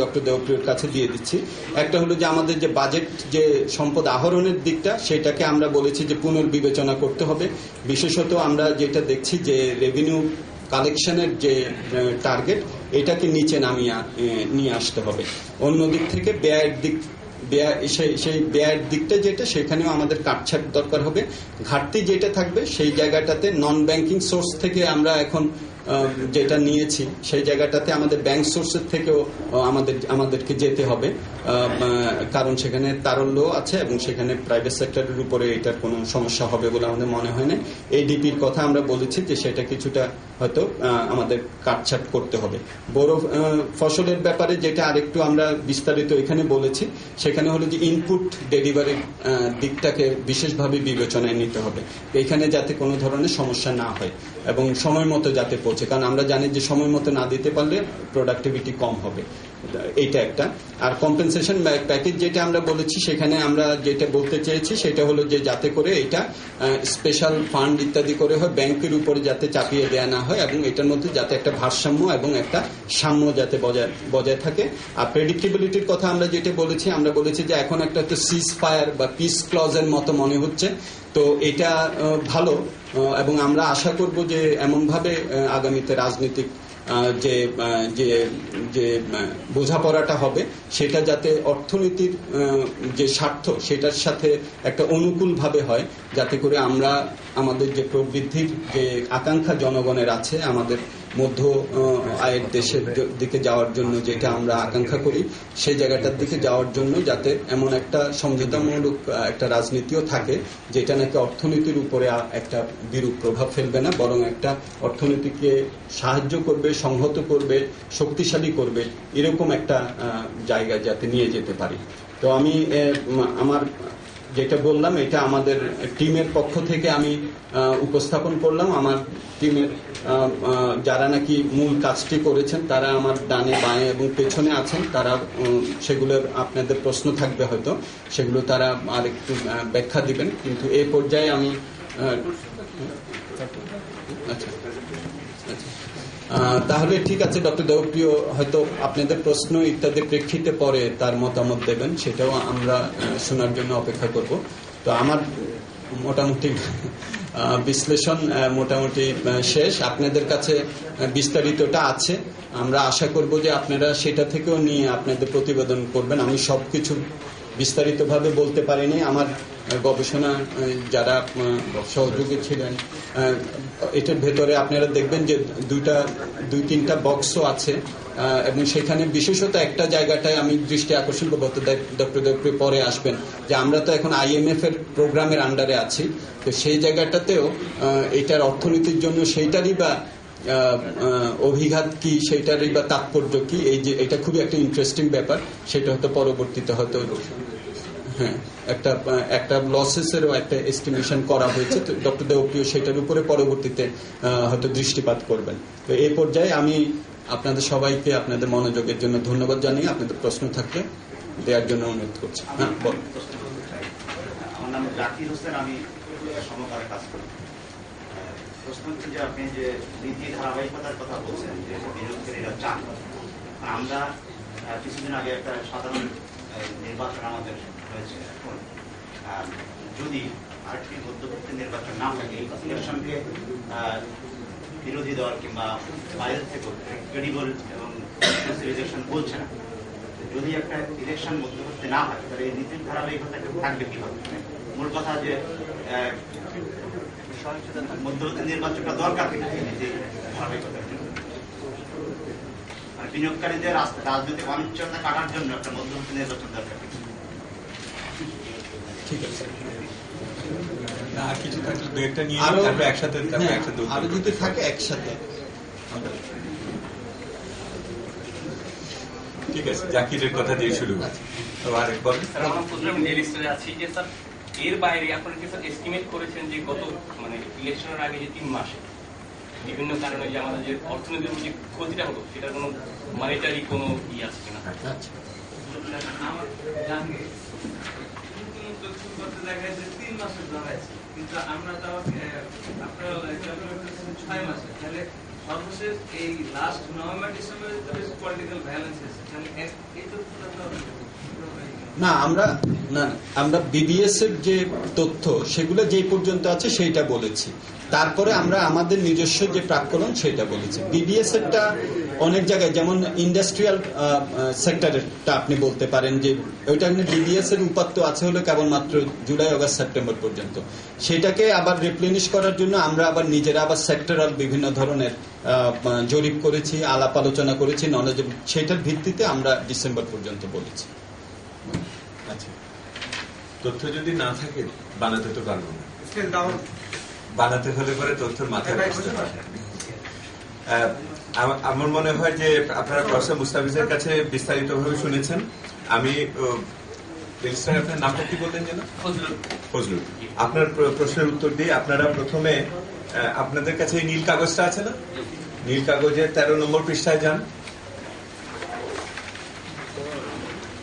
Speaker 1: ডক্টর দেবপ্রিয়র কাছে দিয়ে দিচ্ছি। একটা হলো যে আমাদের যে বাজেট, যে সম্পদ আহরণের দিকটা, সেটাকে আমরা বলেছি যে পুনর্বিবেচনা করতে হবে। বিশেষত আমরা যেটা দেখছি যে রেভিনিউ কালেকশনের যে টার্গেট, এটাকে নিচে নামিয়ে নিয়ে আসতে হবে। অন্যদিক থেকে সেই ব্যয়ের দিকটা যেটা, সেখানেও আমাদের কাটছাট দরকার হবে। ঘাটতি যেটা থাকবে সেই জায়গাটাতে নন ব্যাংকিং সোর্স থেকে আমরা এখন যেটা নিয়েছি, সেই জায়গাটাতে আমাদের ব্যাংক সোর্সের থেকেও আমাদেরকে যেতে হবে, কারণ সেখানে তারল্য আছে এবং সেখানে প্রাইভেট সেক্টরের উপরে এটার কোনো সমস্যা হবে বলে আমাদের মনে হয় না। এডিপির কথা আমরা বলেছি যে সেটা কিছুটা হয়তো আমাদের কাটছাট করতে হবে। বড় ফসলের ব্যাপারে যেটা আরেকটু আমরা বিস্তারিত এখানে বলেছি, সেখানে হলো যে ইনপুট ডেলিভারির দিকটাকে বিশেষভাবে বিবেচনায় নিতে হবে, এখানে যাতে কোনো ধরনের সমস্যা না হয় এবং সময় মতো যাতে পৌঁছে, কারণ আমরা জানি যে সময় মতো না দিতে পারলে প্রোডাক্টিভিটি কম হবে। এইটা একটা। আর কম্পেনসেশন প্যাকেজ যেটা আমরা বলেছি, সেখানে আমরা যেটা বলতে চেয়েছি সেটা হলো যে যাতে করে এটা স্পেশাল ফান্ড ইত্যাদি করে হয়, ব্যাংকের উপরে যাতে চাপিয়ে দেয়া না হয় এবং এটার মধ্যে যাতে একটা ভারসাম্য এবং একটা সাম্য যাতে বজায় থাকে। আর প্রেডিক্টেবিলিটির কথা আমরা যেটা বলেছি, আমরা বলেছি যে এখন একটা তো সিজ ফায়ার বা পিস ক্লজের মতো মনে হচ্ছে, তো এটা ভালো এবং আমরা আশা করব যে এমনভাবে আগামীতে রাজনৈতিক যে বোঝাপড়াটা হবে, সেটা যাতে অর্থনীতির যে স্বার্থ সেটার সাথে একটা অনুকূলভাবে হয়, যাতে করে আমরা আমাদের যে প্রবৃদ্ধির যে আকাঙ্ক্ষা জনগণের আছে, আমাদের মধ্য আয়ের দেশের দিকে যাওয়ার জন্য যেটা আমরা আকাঙ্ক্ষা করি, সেই জায়গাটার দিকে যাওয়ার জন্য যাতে এমন একটা সমঝোতামূলক একটা রাজনীতিও থাকে, যেটা নাকি অর্থনীতির উপরে একটা বিরূপ প্রভাব ফেলবে না, বরং একটা অর্থনীতিকে সাহায্য করবে, সংহত করবে, শক্তিশালী করবে, এরকম একটা জায়গা যাতে নিয়ে যেতে পারি। তো আমি আমার যেটা বললাম, এটা আমাদের টিমের পক্ষ থেকে আমি উপস্থাপন করলাম। আমার টিমের যারা নাকি মূল কাজটি করেছেন, তারা আমার ডানে বাঁয়ে এবং পেছনে আছেন, তারা সেগুলোর আপনাদের প্রশ্ন থাকবে হয়তো, সেগুলো তারা আর একটু ব্যাখ্যা দিবেন। কিন্তু এই পর্যায়ে আমি তাহলে ঠিক আছে, ডক্টর দেবপ্রিয় হয়তো আপনাদের প্রশ্ন ইত্যাদি প্রেক্ষিতে পরে তার মতামত দেবেন, সেটাও আমরা শোনার জন্য অপেক্ষা করব। তো আমার মোটামুটি বিশ্লেষণ মোটামুটি শেষ। আপনাদের কাছে বিস্তারিতটা আছে, আমরা আশা করব যে আপনারা সেটা থেকেও নিয়ে আপনাদের প্রতিবেদন করবেন। আমি সবকিছু বিস্তারিতভাবে বলতে পারিনি। আমার গবেষণা যারা সহযোগী ছিলেন, এটার ভেতরে আপনারা দেখবেন যে 2-3টা বক্সও আছে এবং সেখানে বিশেষত একটা জায়গাটায় আমি দৃষ্টি আকর্ষণ করবো, ডক্টর দেবপ্রিয় পরে আসবেন, যে আমরা তো এখন IMF এর প্রোগ্রামের আন্ডারে আছি, তো সেই জায়গাটাতেও এটার অর্থনীতির জন্য সেইটারই বা অভিঘাত কি, সেইটারই বা তাৎপর্য কি, এই যে এটা খুবই একটা ইন্টারেস্টিং ব্যাপার, সেটা হয়তো পরবর্তীতে হয়তো হ্যাঁ একটা লসেসেরও একটা এস্টিমেশন করা হয়েছে, তো ডক্টর দেবপ্রিয় সেটার উপরে পরবর্তীতে হয়তো দৃষ্টিপাত করবেন। তো এই পর্যায়ে আমি আপনাদের সবাইকে আপনাদের মনোযোগের জন্য ধন্যবাদ জানিয়ে আপনাদের প্রশ্ন থাকলে দেওয়ার জন্য অনুরোধ করছি। হ্যাঁ, বল।
Speaker 2: আমার নাম জাকির হোসেন, আমি সমকালে কাজ করি। প্রশ্ন হচ্ছে যে আপনি যে নীতি ধারাবাহিকতার কথা বলছেন, যে বিনিয়োগকারীরা চান, আমরা কিছুদিন আগে একটা সাধারণ নির্বাচন আমাদের হয়েছে, এখন যদি আরেকটি মধ্যবর্তী নির্বাচন না থাকে, এই ইলেকশনকে বিরোধী দল কিংবা বাইরের থেকে ক্রেডিবল এবং ইলেকশন বলছে না, যদি একটা ইলেকশন মধ্যবর্তী না হয়, তাহলে এই নীতির ধারাবাহিকতা থাকবে কিভাবে? মূল কথা যে মধ্যবর্তী নির্বাচনটা দরকার কিনা নীতি ধারাবাহিকতার জন্য, বিনিয়োগকারীদের রাজনৈতিক অনিশ্চয়তা কাটার জন্য একটা মধ্যবর্তী নির্বাচন দরকার।
Speaker 1: ঠিক আছে,
Speaker 3: আর কিছু থাকলে দু একটা নিয়ে একসাথে
Speaker 1: আরো যদি থাকে একসাথে।
Speaker 3: ঠিক আছে, জাকিরের কথা দিয়ে শুরু করছি। আরেকবার
Speaker 4: এর বাইরে আপনারা কি স্যার এস্টিমেট করেছেন যে গত ইলেকশনের আগে যে 3 মাসে বিভিন্ন কারণে যে আমাদের যে অর্থনীতির যে ক্ষতিটা হলো, সেটার কোনো মনিটারি কোনো আছে কিনা?
Speaker 5: আমার জানি দেখা যায় 3 মাসের ধরা আছে কিন্তু আমরা তাও আপনারা 6 মাসে, তাহলে সর্বশেষ এই লাস্ট নভেম্বর ডিসেম্বরে তো পলিটিক্যাল ভায়োলেন্স হয়েছে, তাহলে এই তো
Speaker 1: না আমরা বিবিএস এর যে তথ্য সেগুলো যেই পর্যন্ত আছে সেইটা বলেছি, তারপরে আমরা আমাদের নিজস্ব যে প্রাক্কলন সেটা বলেছি। বিবিএস এরটা অনেক জায়গায়, যেমন ইন্ডাস্ট্রিয়াল সেক্টরেরটা আপনি বলতে পারেন যে ওইটা বিবিএস এর উপাত্ত আছে হলো কেবলমাত্র জুলাই, আগস্ট, সেপ্টেম্বর পর্যন্ত। সেটাকে আবার রিপ্লেনিশ করার জন্য আমরা আবার নিজেরা আবার সেক্টরাল বিভিন্ন ধরনের জরিপ করেছি, আলাপ আলোচনা করেছি, নলেজ, সেটার ভিত্তিতে আমরা ডিসেম্বর পর্যন্ত বলেছি।
Speaker 6: আচ্ছা, তথ্য যদি না থাকে বানাতে তো পারবো না, বানাতে হলে পরে তথ্যের মাথায় বসতে হবে। আমার মনে হয় যে আপনারা প্রফেসর মুস্তাফিজের কাছে বিস্তারিতভাবে শুনেছেন। আমি আপনার নামটা কি বললেন যেন? ফজলুল। আপনার প্রশ্নের উত্তর দিয়ে আপনারা প্রথমে আপনাদের কাছে এই নীল কাগজটা আছে না, নীল কাগজের 13 নম্বর পৃষ্ঠায় যান।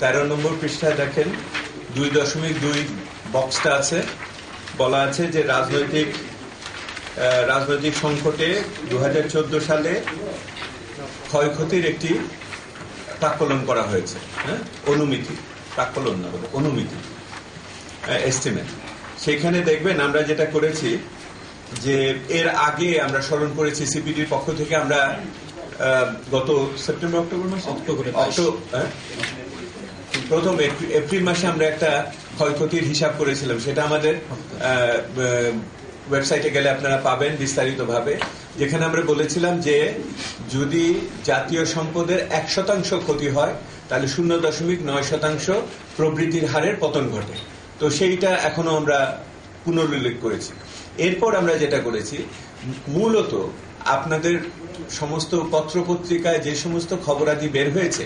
Speaker 6: 13 নম্বর পৃষ্ঠায় দেখেন 2.2 বক্সটা আছে, বলা আছে যে রাজনৈতিক সংকটে 2014 সালে ক্ষয়ক্ষতির একটি প্রাক্কলন করা হয়েছে। হ্যাঁ, অনুমিতি, প্রাক্কলন না বলে অনুমিতি, এস্টিমেট। সেখানে দেখবেন আমরা যেটা করেছি যে এর আগে আমরা স্মরণ করেছি সিপিডির পক্ষ থেকে আমরা গত সেপ্টেম্বর অক্টোবর মাসে প্রথম এপ্রিল মাসে আমরা একটা ক্ষয়ক্ষতির হিসাব করেছিলাম, সেটা আমাদের ওয়েবসাইটে গেলে আপনারা পাবেন বিস্তারিতভাবে, যেখানে আমরা বলেছিলাম যে যদি জাতীয় সম্পদের 1% ক্ষতি হয় তাহলে 0.9% প্রবৃদ্ধির হারের পতন ঘটে। তো সেইটা এখনো আমরা পুনরুল্লেখ করেছি। এরপর আমরা যেটা করেছি, মূলত আপনাদের সমস্ত পত্রপত্রিকায় যে সমস্ত খবরাদি বের হয়েছে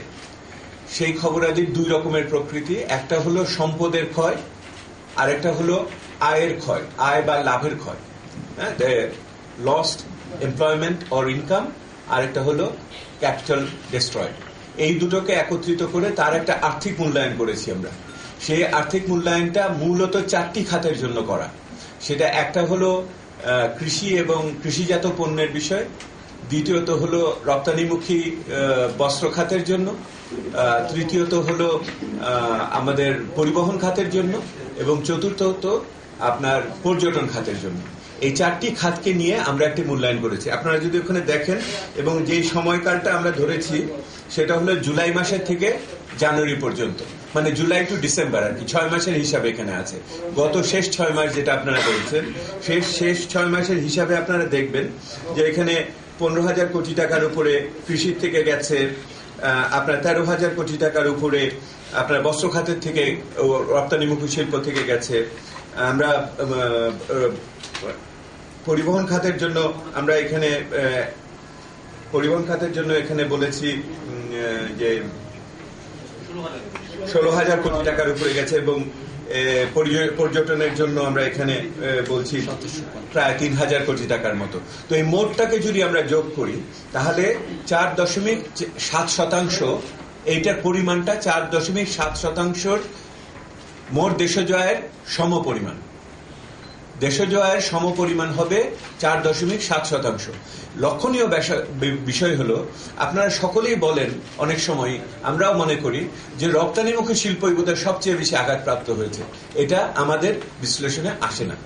Speaker 6: সেই খবরাদির 2 রকমের প্রকৃতি। একটা হলো সম্পদের ক্ষয়, আর একটা হলো আয়ের ক্ষয়, আয় বা লাভের ক্ষয়, লস্ট এমপ্লয়মেন্ট অর ইনকাম, আর একটা হলো ক্যাপিটাল ডিস্ট্রয়েড। এই দুটোকে একত্রিত করে তার একটা আর্থিক মূল্যায়ন করেছি আমরা। সেই আর্থিক মূল্যায়নটা মূলত 4টি খাতের জন্য করা। সেটা একটা হলো কৃষি এবং কৃষিজাত পণ্যের বিষয়, দ্বিতীয়ত হলো রপ্তানিমুখী বস্ত্র খাতের জন্য, তৃতীয়ত হলো আমাদের পরিবহন খাতের জন্য, এবং চতুর্থত আপনার পর্যটন খাতের জন্য। এই 4টি খাতকে নিয়ে আমরা একটি মূল্যায়ন করেছি। আপনারা যদি ওখানে দেখেন, এবং যে সময়কালটা আমরা ধরেছি সেটা হলো জুলাই মাসের থেকে জানুয়ারি পর্যন্ত, মানে জুলাই টু ডিসেম্বর আর কি, 6 মাসের হিসাবে এখানে আছে। গত শেষ 6 মাস যেটা আপনারা বলছেন, শেষ 6 মাসের হিসাবে আপনারা দেখবেন যে এখানে 15,000 কোটি টাকার উপরে কৃষির থেকে গেছে, আপনার 13,000 কোটি টাকার উপরে আপনার বস্ত্র খাতের থেকে, রপ্তানিমুখী শিল্প থেকে গেছে। আমরা পরিবহন খাতের জন্য এখানে বলেছি যে 16,000 কোটি টাকার উপরে গেছে, এবং পর্যটনের জন্য আমরা এখানে বলছি প্রায় 3,000 কোটি টাকার মতো। তো এই মোটটাকে যদি আমরা যোগ করি তাহলে 4.7%, এইটার পরিমাণটা 4.7% মোট দেশজ আয়ের সমপরিমাণ। দেশজ আয়ের সমপরিমাণ হবে 4.7%। লক্ষণীয় বিষয় হলো, আপনারা সকলেই বলেন, অনেক সময় আমরাও মনে করি যে রপ্তানিমুখী শিল্পই বোধহয় সবচেয়ে বেশি আঘাতপ্রাপ্ত হয়েছে। এটা আমাদের বিশ্লেষণে আসে না।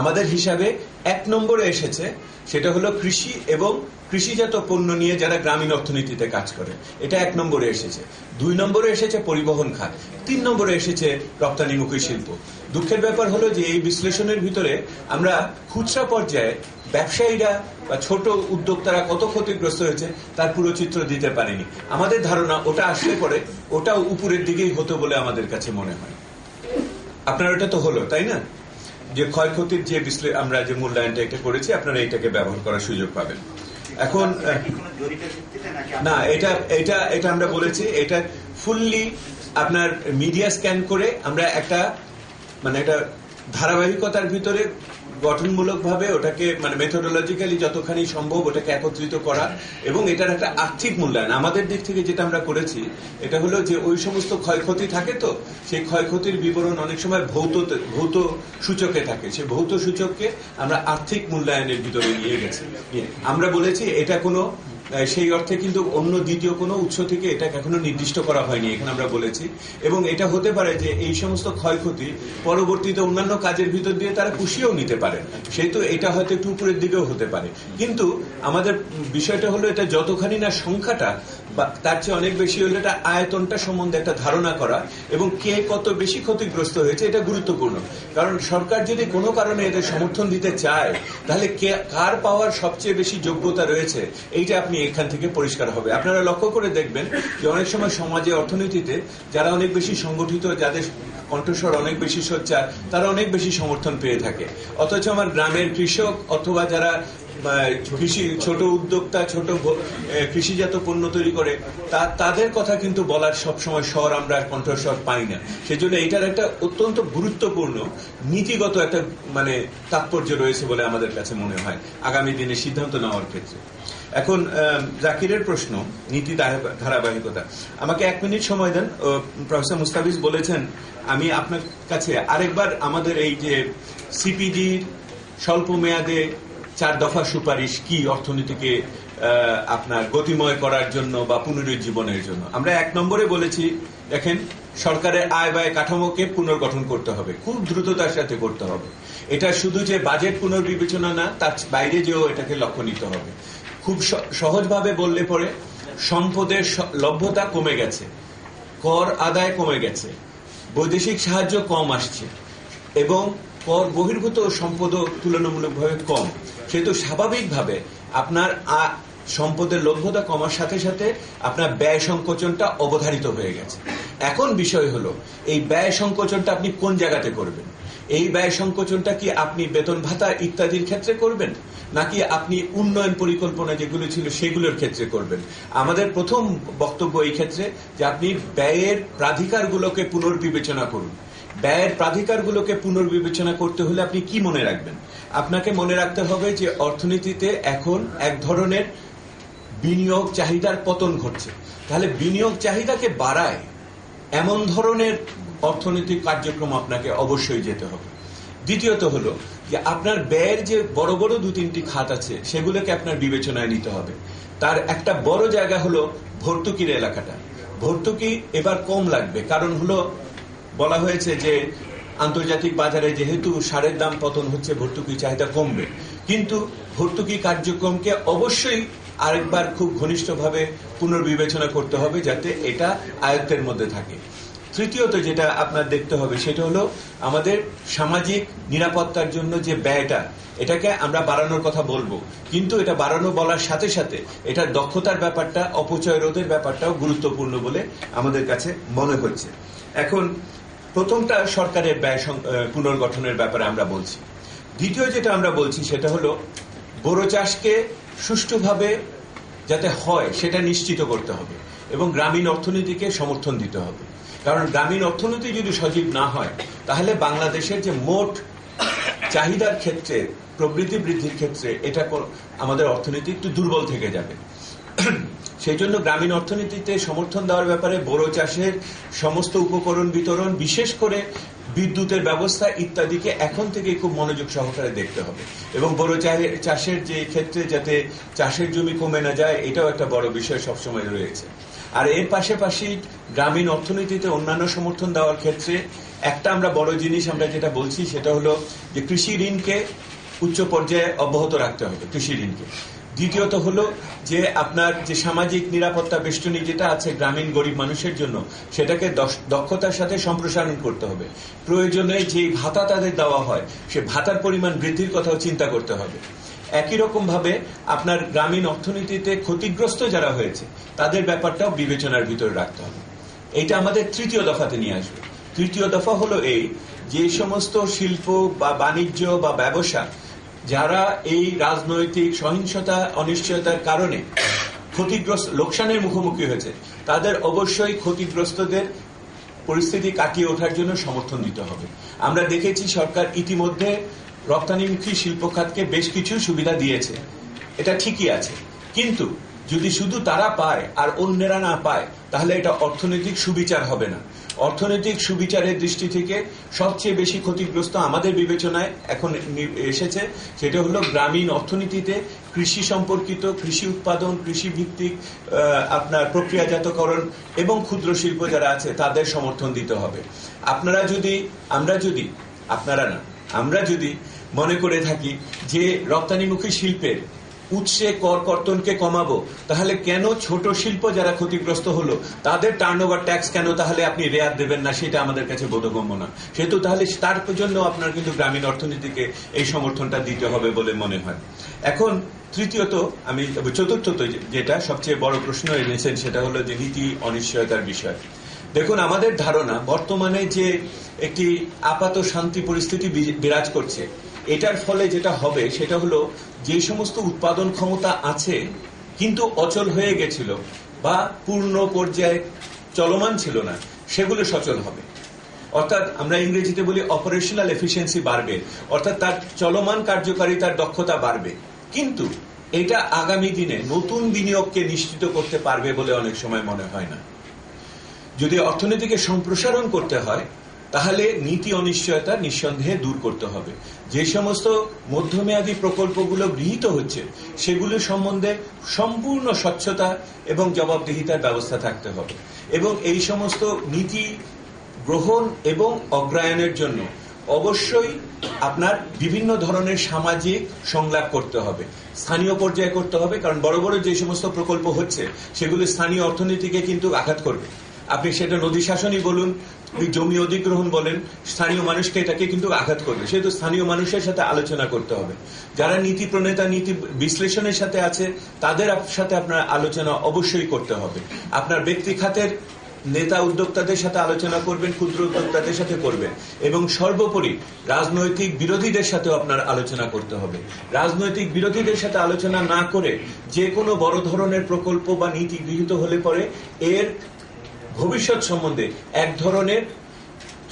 Speaker 6: আমাদের হিসাবে 1 নম্বরে এসেছে, সেটা হলো কৃষি এবং কৃষিজাত পণ্য নিয়ে যারা গ্রামীণ অর্থনীতিতে কাজ করে, এটা 1 নম্বরে এসেছে। 2 নম্বরে এসেছে পরিবহন খাত, 3 নম্বরে এসেছে রপ্তানিমুখী শিল্প। দুঃখের ব্যাপার হলো যে এই বিশ্লেষণের ভিতরে আমরা খুচরা পর্যায়ে ব্যবসায়ীরা বা ছোট উদ্যোক্তারা কত ক্ষতিগ্রস্ত হয়েছে তার পুরো চিত্র দিতে পারেনি। আমাদের ধারণা ওটা আসলে পরে ওটাও উপরের দিকেই হতো বলে আমাদের কাছে মনে হয়। আপনার ওটা তো হলো, তাই না? যে ক্ষয়ক্ষতির যে আমরা যে মূল্যায়নটা এটা করেছি, আপনারা এটাকে ব্যবহার করার সুযোগ পাবেন। এখন না, এটা আমরা বলেছি, এটা ফুললি আপনার মিডিয়া স্ক্যান করে আমরা একটা ধারাবাহিকতার ভিতরে গঠনমূলকভাবে ওটাকে মানে মেথোডোলজিক্যালি যতখানি সম্ভব ওটাকে একত্রিত করা এবং এটার একটা আর্থিক মূল্যায়ন আমাদের দিক থেকে যেটা আমরা করেছি এটা হলো যে ওই সমস্ত ক্ষয়ক্ষতি থাকে তো সেই ক্ষয়ক্ষতির বিবরণ অনেক সময় ভৌত সূচকে থাকে সেই ভৌত সূচককে আমরা আর্থিক মূল্যায়নের ভিতরে নিয়ে গেছি। আমরা বলেছি এটা কোনো সেই অর্থে কিন্তু অন্য দ্বিতীয় কোনো উৎস থেকে এটাকে এখনো নির্দিষ্ট করা হয়নি এখানে আমরা বলেছি এবং এটা হতে পারে যে এই সমস্ত ক্ষয়ক্ষতি পরবর্তীতে অন্যান্য কাজের ভিতর দিয়ে তারা পুষিয়েও নিতে পারে সেহেতু এটা হয়তো একটু উপরের দিকেও হতে পারে কিন্তু আমাদের বিষয়টা হলো এটা যতখানি না সংখ্যাটা বা তার চেয়ে অনেক বেশি হলো এটা আয়তনটা সম্বন্ধে একটা ধারণা করা এবং কে কত বেশি ক্ষতিগ্রস্ত হয়েছে এটা গুরুত্বপূর্ণ কারণ সরকার যদি কোনো কারণে এদের সমর্থন দিতে চায় তাহলে কার পাওয়ার সবচেয়ে বেশি যোগ্যতা রয়েছে এইটা আপনি এখান থেকে পরিষ্কার হবে। আপনারা লক্ষ্য করে দেখবেন যে অনেক সময় সমাজে অর্থনীতিতে যারা অনেক বেশি সংগঠিত যাদের কণ্ঠস্বর অনেক বেশি সোচ্চার তারা অনেক বেশি সমর্থন পেয়ে থাকে অথচ আমার গ্রামের কৃষক অথবা যারা কৃষি ছোট উদ্যোক্তা ছোট কৃষিজাত পণ্য তৈরি করে তাদের কথা কিন্তু বলার সবসময় স্বর আমরা কণ্ঠস্বর পাই না সেজন্য এটার একটা অত্যন্ত গুরুত্বপূর্ণ নীতিগত একটা মানে তাৎপর্য রয়েছে বলে আমাদের কাছে মনে হয় আগামী দিনে সিদ্ধান্ত নেওয়ার ক্ষেত্রে। এখন জাকিরের প্রশ্ন নীতি ধারাবাহিকতা আমাকে 1 মিনিট সময় দেন প্রফেসর মুস্তাফিজ বলেছেন আমি আপনার কাছে আরেকবার আমাদের এই যে সিপিডির স্বল্প মেয়াদে 4 দফা সুপারিশ কি অর্থনীতিকে আপনার গতিময় করার জন্য বা পুনরুজ্জীবনের জন্য আমরা 1 নম্বরে বলেছি দেখেন সরকারের আয় ব্যয় কাঠামোকে পুনর্গঠন করতে হবে খুব দ্রুততার সাথে করতে হবে এটা শুধু যে বাজেট পুনর্বিবেচনা না তার বাইরে যেও এটাকে লক্ষ্য নিতে হবে। খুব সহজভাবে বললে পরে সম্পদের লভ্যতা কমে গেছে কর আদায় কমে গেছে বৈদেশিক সাহায্য কম আসছে এবং কর বহির্ভূত সম্পদও তুলনামূলকভাবে কম সেহেতু স্বাভাবিকভাবে আপনার সম্পদের লভ্যতা কমার সাথে সাথে আপনার ব্যয় সংকোচনটা অবধারিত হয়ে গেছে। এখন বিষয় হলো এই ব্যয় সংকোচনটা আপনি কোন জায়গাতে করবেন এই ব্যয় সংকোচনটা কি আপনি বেতন ভাতা ইত্যাদির ক্ষেত্রে করবেন নাকি আপনি উন্নয়ন পরিকল্পনা যেগুলো ছিল সেগুলোর ক্ষেত্রে করবেন। আমাদের প্রথম বক্তব্য এই ক্ষেত্রে যে আপনি ব্যয়ের প্রাধিকারগুলোকে পুনর্বিবেচনা করুন ব্যয়ের প্রাধিকারগুলোকে পুনর্বিবেচনা করতে হলে আপনি কি মনে রাখবেন আপনাকে মনে রাখতে হবে যে অর্থনীতিতে এখন এক ধরনের বিনিয়োগ চাহিদার পতন ঘটছে তাহলে বিনিয়োগ চাহিদাকে বাড়ায় এমন ধরনের অর্থনৈতিক কার্যক্রম আপনাকে অবশ্যই যেতে হবে। দ্বিতীয়ত হলো যে আপনার ব্যয়ের যে বড় বড় 2-3টি খাত আছে সেগুলোকে আপনার বিবেচনায় নিতে হবে তার একটা বড় জায়গা হলো ভর্তুকির এলাকাটা ভর্তুকি এবার কম লাগবে কারণ হলো বলা হয়েছে যে আন্তর্জাতিক বাজারে যেহেতু সারের দাম পতন হচ্ছে ভর্তুকি চাহিদা কমবে কিন্তু ভর্তুকি কার্যক্রমকে অবশ্যই আরেকবার খুব ঘনিষ্ঠভাবে পুনর্বিবেচনা করতে হবে যাতে এটা আয়ত্তের মধ্যে থাকে। তৃতীয়ত যেটা আপনার দেখতে হবে সেটা হলো আমাদের সামাজিক নিরাপত্তার জন্য যে ব্যয়টা এটাকে আমরা বাড়ানোর কথা বলবো কিন্তু এটা বাড়ানো বলার সাথে সাথে এটার দক্ষতার ব্যাপারটা অপচয় রোধের ব্যাপারটাও গুরুত্বপূর্ণ বলে আমাদের কাছে মনে হচ্ছে। এখন প্রথমটা সরকারের ব্যয় পুনর্গঠনের ব্যাপারে আমরা বলছি দ্বিতীয় যেটা আমরা বলছি সেটা হলো বোরো চাষকে সুষ্ঠুভাবে যাতে হয় সেটা নিশ্চিত করতে হবে এবং গ্রামীণ অর্থনীতিকে সমর্থন দিতে হবে কারণ গ্রামীণ অর্থনীতি যদি সজীব না হয় তাহলে বাংলাদেশের যে মোট চাহিদার ক্ষেত্রে প্রবৃদ্ধি বৃদ্ধির ক্ষেত্রে এটা আমাদের অর্থনীতি একটু দুর্বল থেকে যাবে সেই জন্য গ্রামীণ অর্থনীতিতে সমর্থন দেওয়ার ব্যাপারে বোরো চাষের সমস্ত উপকরণ বিতরণ বিশেষ করে বিদ্যুতের ব্যবস্থা ইত্যাদিকে এখন থেকে খুব মনোযোগ সহকারে দেখতে হবে এবং বোরো চাষের যে ক্ষেত্রে যাতে চাষের জমি কমে না যায় এটাও একটা বড় বিষয় সবসময় রয়েছে। আর এর পাশাপাশি গ্রামীণ অর্থনীতিতে অন্যান্য সমর্থন দেওয়ার ক্ষেত্রে একটা আমরা বড় জিনিস আমরা যেটা বলছি সেটা হলো যে কৃষি ঋণকে উচ্চ পর্যায়ে অব্যাহত রাখতে হবে কৃষি ঋণকে। দ্বিতীয়ত হলো যে আপনার যে সামাজিক নিরাপত্তা বেষ্টনী যেটা আছে গ্রামীণ গরিব মানুষের জন্য সেটাকে দক্ষতার সাথে সম্প্রসারণ করতে হবে প্রয়োজনে যে ভাতা তাদের দেওয়া হয় সে ভাতার পরিমাণ বৃদ্ধির কথাও চিন্তা করতে হবে। একই রকম ভাবে আপনার গ্রামীণ অর্থনীতিতে ক্ষতিগ্রস্ত যারা হয়েছে তাদের ব্যাপারটাও বিবেচনার ভিতরে রাখতে হবে এইটা আমাদের তৃতীয় দফাতে নিয়ে আসবে। তৃতীয় দফা হলো এই যে সমস্ত শিল্প বা বাণিজ্য বা ব্যবসা যারা এই রাজনৈতিক সহিংসতা অনিশ্চয়তার কারণে ক্ষতিগ্রস্ত লোকসানের মুখোমুখি হয়েছে তাদের অবশ্যই ক্ষতিগ্রস্তদের পরিস্থিতি কাটিয়ে ওঠার জন্য সমর্থন দিতে হবে। আমরা দেখেছি সরকার ইতিমধ্যে রপ্তানিমুখী শিল্প খাতকে বেশ কিছু সুবিধা দিয়েছে, এটা ঠিকই আছে। কিন্তু যদি শুধু তারা পায় আর অন্যেরা না পায়, তাহলে এটা অর্থনৈতিক সুবিচার হবে না। অর্থনৈতিক সুবিচারের দৃষ্টি থেকে সবচেয়ে বেশি ক্ষতিগ্রস্ত আমাদের বিবেচনায় এখন এসেছে, সেটা হলো গ্রামীণ অর্থনীতিতে কৃষি সম্পর্কিত, কৃষি উৎপাদন, কৃষি ভিত্তিক আপনার প্রক্রিয়াজাতকরণ এবং ক্ষুদ্র শিল্প যারা আছে তাদের সমর্থন দিতে হবে। আমরা যদি মনে করে থাকি যে রপ্তানিমুখী শিল্পের উৎসে কর কর্তনকে কমাবো, তাহলে কেন ছোট শিল্প যারা ক্ষতিগ্রস্ত হলো তাদের টার্নওভার ট্যাক্স কেন তাহলে আপনি রেয়ার দেবেন না, সেটা আমাদের কাছে বোধগম্য না। সেহেতু তাহলে তার জন্য আপনার কিন্তু গ্রামীণ অর্থনীতিকে এই সমর্থনটা দিতে হবে বলে মনে হয়। এখন চতুর্থত যেটা সবচেয়ে বড় প্রশ্ন এনেছেন, সেটা হলো যে নীতি অনিশ্চয়তার বিষয়। দেখুন, আমাদের ধারণা বর্তমানে যে একটি আপাত শান্তি পরিস্থিতি বিরাজ করছে, এটার ফলে যেটা হবে সেটা হলো যে সমস্ত উৎপাদন ক্ষমতা আছে কিন্তু অচল হয়ে গেছিল বা পূর্ণ পর্যায়ে চলমান ছিল না, সেগুলো সচল হবে। অর্থাৎ আমরা ইংরেজিতে বলি অপারেশনাল এফিসিয়েন্সি বাড়বে, অর্থাৎ তার চলমান কার্যকারিতার দক্ষতা বাড়বে। কিন্তু এটা আগামী দিনে নতুন বিনিয়োগকে নিশ্চিত করতে পারবে বলে অনেক সময় মনে হয় না। যদি অর্থনীতিকে সম্প্রসারণ করতে হয়, তাহলে নীতি অনিশ্চয়তা নিঃসন্দেহে দূর করতে হবে। যে সমস্ত মধ্যমেয়াদী প্রকল্পগুলো গৃহীত হচ্ছে, সেগুলো সম্বন্ধে সম্পূর্ণ স্বচ্ছতা এবং জবাবদিহিতার ব্যবস্থা থাকতে হবে। এবং এই সমস্ত নীতি গ্রহণ এবং অগ্রায়নের জন্য অবশ্যই আপনার বিভিন্ন ধরনের সামাজিক সংলাপ করতে হবে, স্থানীয় পর্যায়ে করতে হবে। কারণ বড় বড় যে সমস্ত প্রকল্প হচ্ছে, সেগুলো স্থানীয় অর্থনীতিকে কিন্তু আঘাত করবে। আপনি সেটা নদী শাসনই বলুন, জমি অধিগ্রহণ বলেন, স্থানীয় মানুষকে এটাকে কিন্তু আঘাত করবে। সেহেতু স্থানীয় মানুষের সাথে আলোচনা করতে হবে। যারা নীতি প্রণেতা, নীতি বিশ্লেষণের সাথে আছে, তাদের সাথে আপনার আলোচনা অবশ্যই করতে হবে। আপনার ব্যক্তি খাতের নেতা উদ্যোক্তাদের সাথে আলোচনা করবেন, ক্ষুদ্র উদ্যোক্তাদের সাথে করবেন, এবং সর্বোপরি রাজনৈতিক বিরোধীদের সাথেও আপনার আলোচনা করতে হবে। রাজনৈতিক বিরোধীদের সাথে আলোচনা না করে যে কোনো বড় ধরনের প্রকল্প বা নীতি গৃহীত হলে পরে এর ভবিষ্যৎ সম্বন্ধে এক ধরনের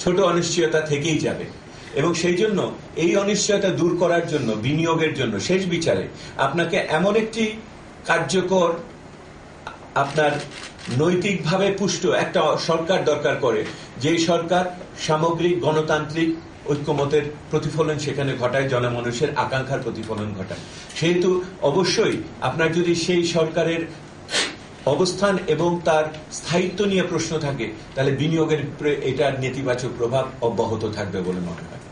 Speaker 6: ছোট অনিশ্চয়তা থেকেই যাবে। এবং সেই জন্য এই অনিশ্চয়তা দূর করার জন্য, বিনিয়োগের জন্য শেষ বিচারে আপনাকে এমন একটি কার্যকর, আপনার নৈতিকভাবে পুষ্ট একটা সরকার দরকার করে, যে সরকার সামগ্রিক গণতান্ত্রিক ঐক্যমতের প্রতিফলন সেখানে ঘটায়, জনমানুষের আকাঙ্ক্ষার প্রতিফলন ঘটায়। সেহেতু অবশ্যই আপনার যদি সেই সরকারের অবস্থান এবং তার স্থায়িত্ব নিয়ে প্রশ্ন থাকে, তাহলে বিনিয়োগের এটার নেতিবাচক প্রভাব অব্যাহত থাকবে বলে মনে হয়।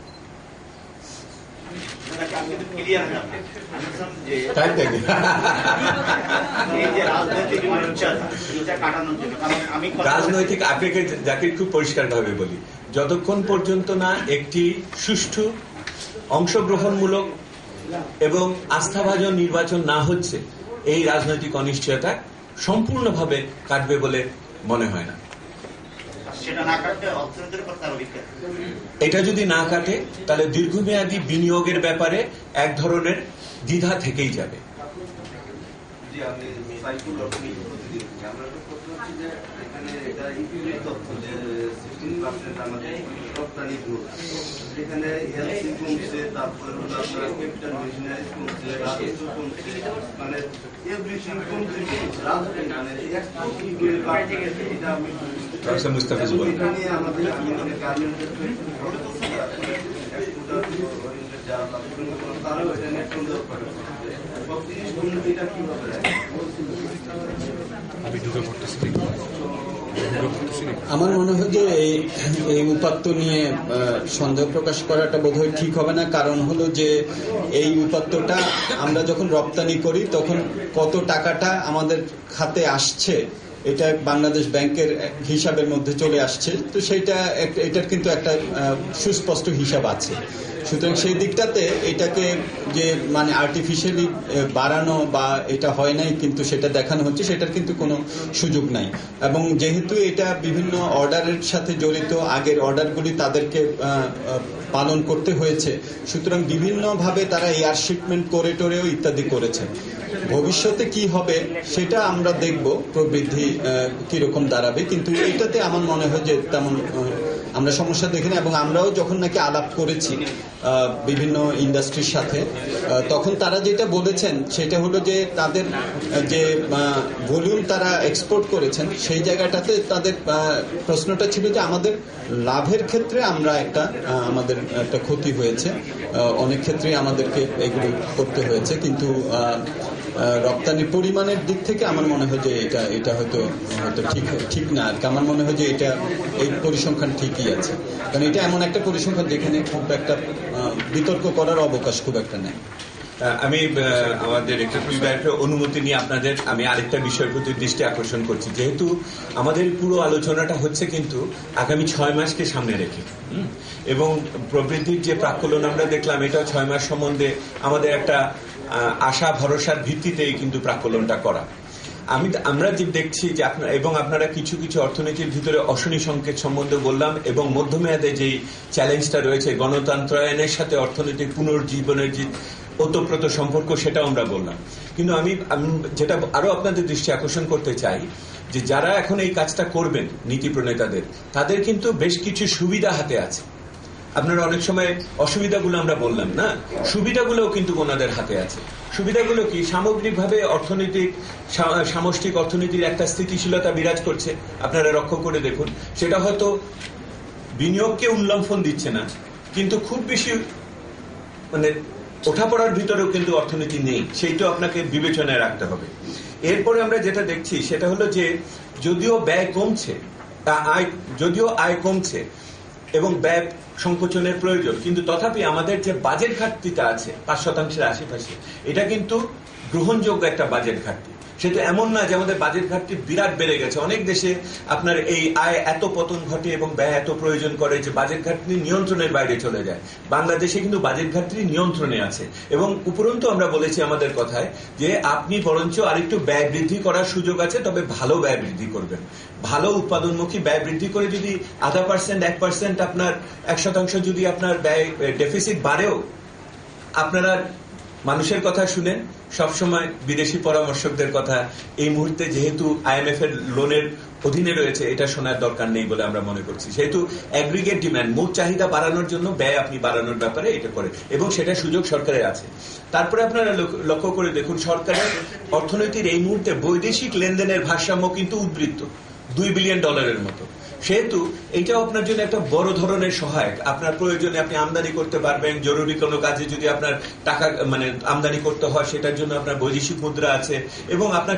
Speaker 6: রাজনৈতিক, আপনাকে যাকে খুব পরিষ্কার ভাবে বলি, যতক্ষণ পর্যন্ত না একটি সুষ্ঠু, অংশগ্রহণমূলক এবং আস্থাভাজন নির্বাচন না হচ্ছে, এই রাজনৈতিক অনিশ্চয়তা সম্পূর্ণভাবে কাটবে বলে মনে হয় না। এটা যদি না কাটে, তাহলে দীর্ঘমেয়াদী বিনিয়োগের ব্যাপারে এক ধরনের দ্বিধা থেকেই যাবে।
Speaker 7: এখানে হেলথ কমছে, তারপরে হলো আপনার ক্যাপিটাল মেশিনারি কমছে, রাজস্ব কমছে, মানে এভরিথিং কমছে। মানে এটা আমাদের গার্মেন্টের তারাও এটা নিয়ে সুন্দর করে সব জিনিস এটা কিভাবে
Speaker 1: আমার মনে হয় যে এই উপাত্ত নিয়ে সন্দেহ প্রকাশ করাটা বোধহয় ঠিক হবে না। কারণ হলো যে এই উপাত্তটা আমরা যখন রপ্তানি করি, তখন কত টাকাটা আমাদের খাতে আসছে, এটা বাংলাদেশ ব্যাংকের হিসাবের মধ্যে চলে আসছে। তো এটার কিন্তু একটা সুস্পষ্ট হিসাব আছে। সুতরাং সেই দিকটাতে এটাকে যে মানে আর্টিফিশিয়ালি বাড়ানো বা এটা হয় নাই কিন্তু সেটা দেখানো হচ্ছে, সেটার কিন্তু কোনো সুযোগ নাই। এবং যেহেতু এটা বিভিন্ন অর্ডারের সাথে জড়িত, আগের অর্ডারগুলি তাদেরকে পালন করতে হয়েছে, সুতরাং বিভিন্নভাবে তারা এয়ার শিপমেন্ট করে টোরেও ইত্যাদি করেছে। ভবিষ্যতে কি হবে সেটা আমরা দেখব, প্রবৃদ্ধি কিরকম দাঁড়াবে। কিন্তু এটাতে আমার মনে হয় যে তেমন আমরা সমস্যা দেখি না। এবং আমরাও যখন নাকি আলাপ করেছি বিভিন্ন ইন্ডাস্ট্রির সাথে, তখন তারা যেটা বলেছেন সেটা হলো যে তাদের যে ভলিউম তারা এক্সপোর্ট করেছেন সেই জায়গাটাতে তাদের প্রশ্নটা ছিল যে আমাদের লাভের ক্ষেত্রে আমরা আমাদের একটা ক্ষতি হয়েছে, অনেক ক্ষেত্রে আমাদেরকে এগুলো করতে হয়েছে, কিন্তু রপ্তানির পরিমাণের দিক থেকে আমার মনে হয় যে এটা হয়তো ঠিক না আর কি। আমার মনে হয় যে এই পরিসংখ্যান ঠিকই আছে, কারণ এটা এমন একটা পরিসংখ্যান যেখানে খুব একটা বিতর্ক করার অবকাশ খুব একটা নেই।
Speaker 6: আমি আমাদের একটা অনুমতি নিয়ে আমি আরেকটা বিষয়ের প্রতি দৃষ্টি আকর্ষণ করছি। যেহেতু আমাদের পুরো আলোচনাটা হচ্ছে কিন্তু আগামী 6 মাসকে সামনে রেখে, এবং প্রবৃদ্ধির যে প্রাক্কলন আমরা দেখলাম, এটাও 6 মাস সম্বন্ধে আমাদের একটা আশা ভরসার ভিত্তিতেই কিন্তু প্রাক্কলনটা করা। আমরা যে দেখছি যে আপনারা কিছু কিছু অর্থনীতির ভিতরে অশনি সংকেত সম্বন্ধে বললাম, এবং মধ্যমেয়াদে যেই চ্যালেঞ্জটা রয়েছে গণতন্ত্রায়নের সাথে অর্থনৈতিক পুনর্জীবনের যে ওতপ্রোত সম্পর্ক, সেটাও আমরা বললাম। কিন্তু আমি যেটা আরো আপনাদের দৃষ্টি আকর্ষণ করতে চাই, যে যারা এখন এই কাজটা করবেন নীতি প্রণেতাদের, তাদের কিন্তু বেশ কিছু সুবিধা হাতে আছে। আপনারা অনেক সময় অসুবিধাগুলো আমরা বললাম না, সুবিধাগুলোও কিন্তু ওনাদের হাতে আছে। সুবিধাগুলো কি? সামগ্রিকভাবে সামষ্টিক অর্থনীতির একটা স্থিতিশীলতা বিরাজ করছে, আপনারা লক্ষ্য করে দেখুন। সেটা হয়তো বিনিয়োগকে উল্লম্ফন দিচ্ছে না, কিন্তু খুব বেশি ওঠাপড়ার ভিতরেও কিন্তু অর্থনীতি নেই, সেইটা আপনাকে বিবেচনায় রাখতে হবে। এরপরে আমরা যেটা দেখছি সেটা হলো যে যদিও আয় কমছে এবং ব্যয় সংকোচনের প্রয়োজন, কিন্তু তথাপি আমাদের যে বাজেট ঘাটতিটা আছে 5% আশেপাশে, এটা কিন্তু গ্রহণযোগ্য একটা বাজেট ঘাটতি। সেটা এমন না যে আমাদের বাজেট ঘাটতি বিরাট বেড়ে গেছে। অনেক দেশে আপনার এই আয় এত পতন ঘটে এবং ব্যয় এত প্রয়োজন করে যে বাজেট ঘাটতি নিয়ন্ত্রণের বাইরে চলে যায়। বাংলাদেশে কিন্তু বাজেট ঘাটতি নিয়ন্ত্রণে আছে, এবং উপরন্তু আমরা বলেছি আমাদের কথায় যে আপনি বরঞ্চ আরেকটু ব্যয় বৃদ্ধি করার সুযোগ আছে, তবে ভালো ব্যয় বৃদ্ধি করবেন। ভালো উৎপাদনমুখী ব্যয় বৃদ্ধি করে যদি 0.5%, 1% আপনার 1% যদি আপনার ব্যয় ডেফিসিট বাড়েও, আপনারা মানুষের কথা শুনেন সবসময়, বিদেশি পরামর্শকদের কথা এই মুহূর্তে যেহেতু IMF এর লোনের অধীনে রয়েছে, এটা শোনার দরকার নেই বলে আমরা মনে করছি। সেহেতু অ্যাগ্রিগেট ডিমান্ড, মোট চাহিদা বাড়ানোর জন্য ব্যয় আপনি বাড়ানোর ব্যাপারে এটা করে, এবং সেটা সুযোগ সরকারের আছে। তারপরে আপনারা লক্ষ্য করে দেখুন, সরকারের অর্থনীতির এই মুহূর্তে বৈদেশিক লেনদেনের ভারসাম্য কিন্তু উদ্বৃত্ত $2 বিলিয়ন মতো। সেহেতু এটাও আপনার জন্য একটা বড় ধরনের সহায়ক। আপনার প্রয়োজনে আপনি আমদানি করতে পারবেন, জরুরি কোনো কাজে যদি আপনার টাকা আমদানি করতে হয় সেটার জন্য আপনার বৈদেশিক মুদ্রা আছে, এবং আপনার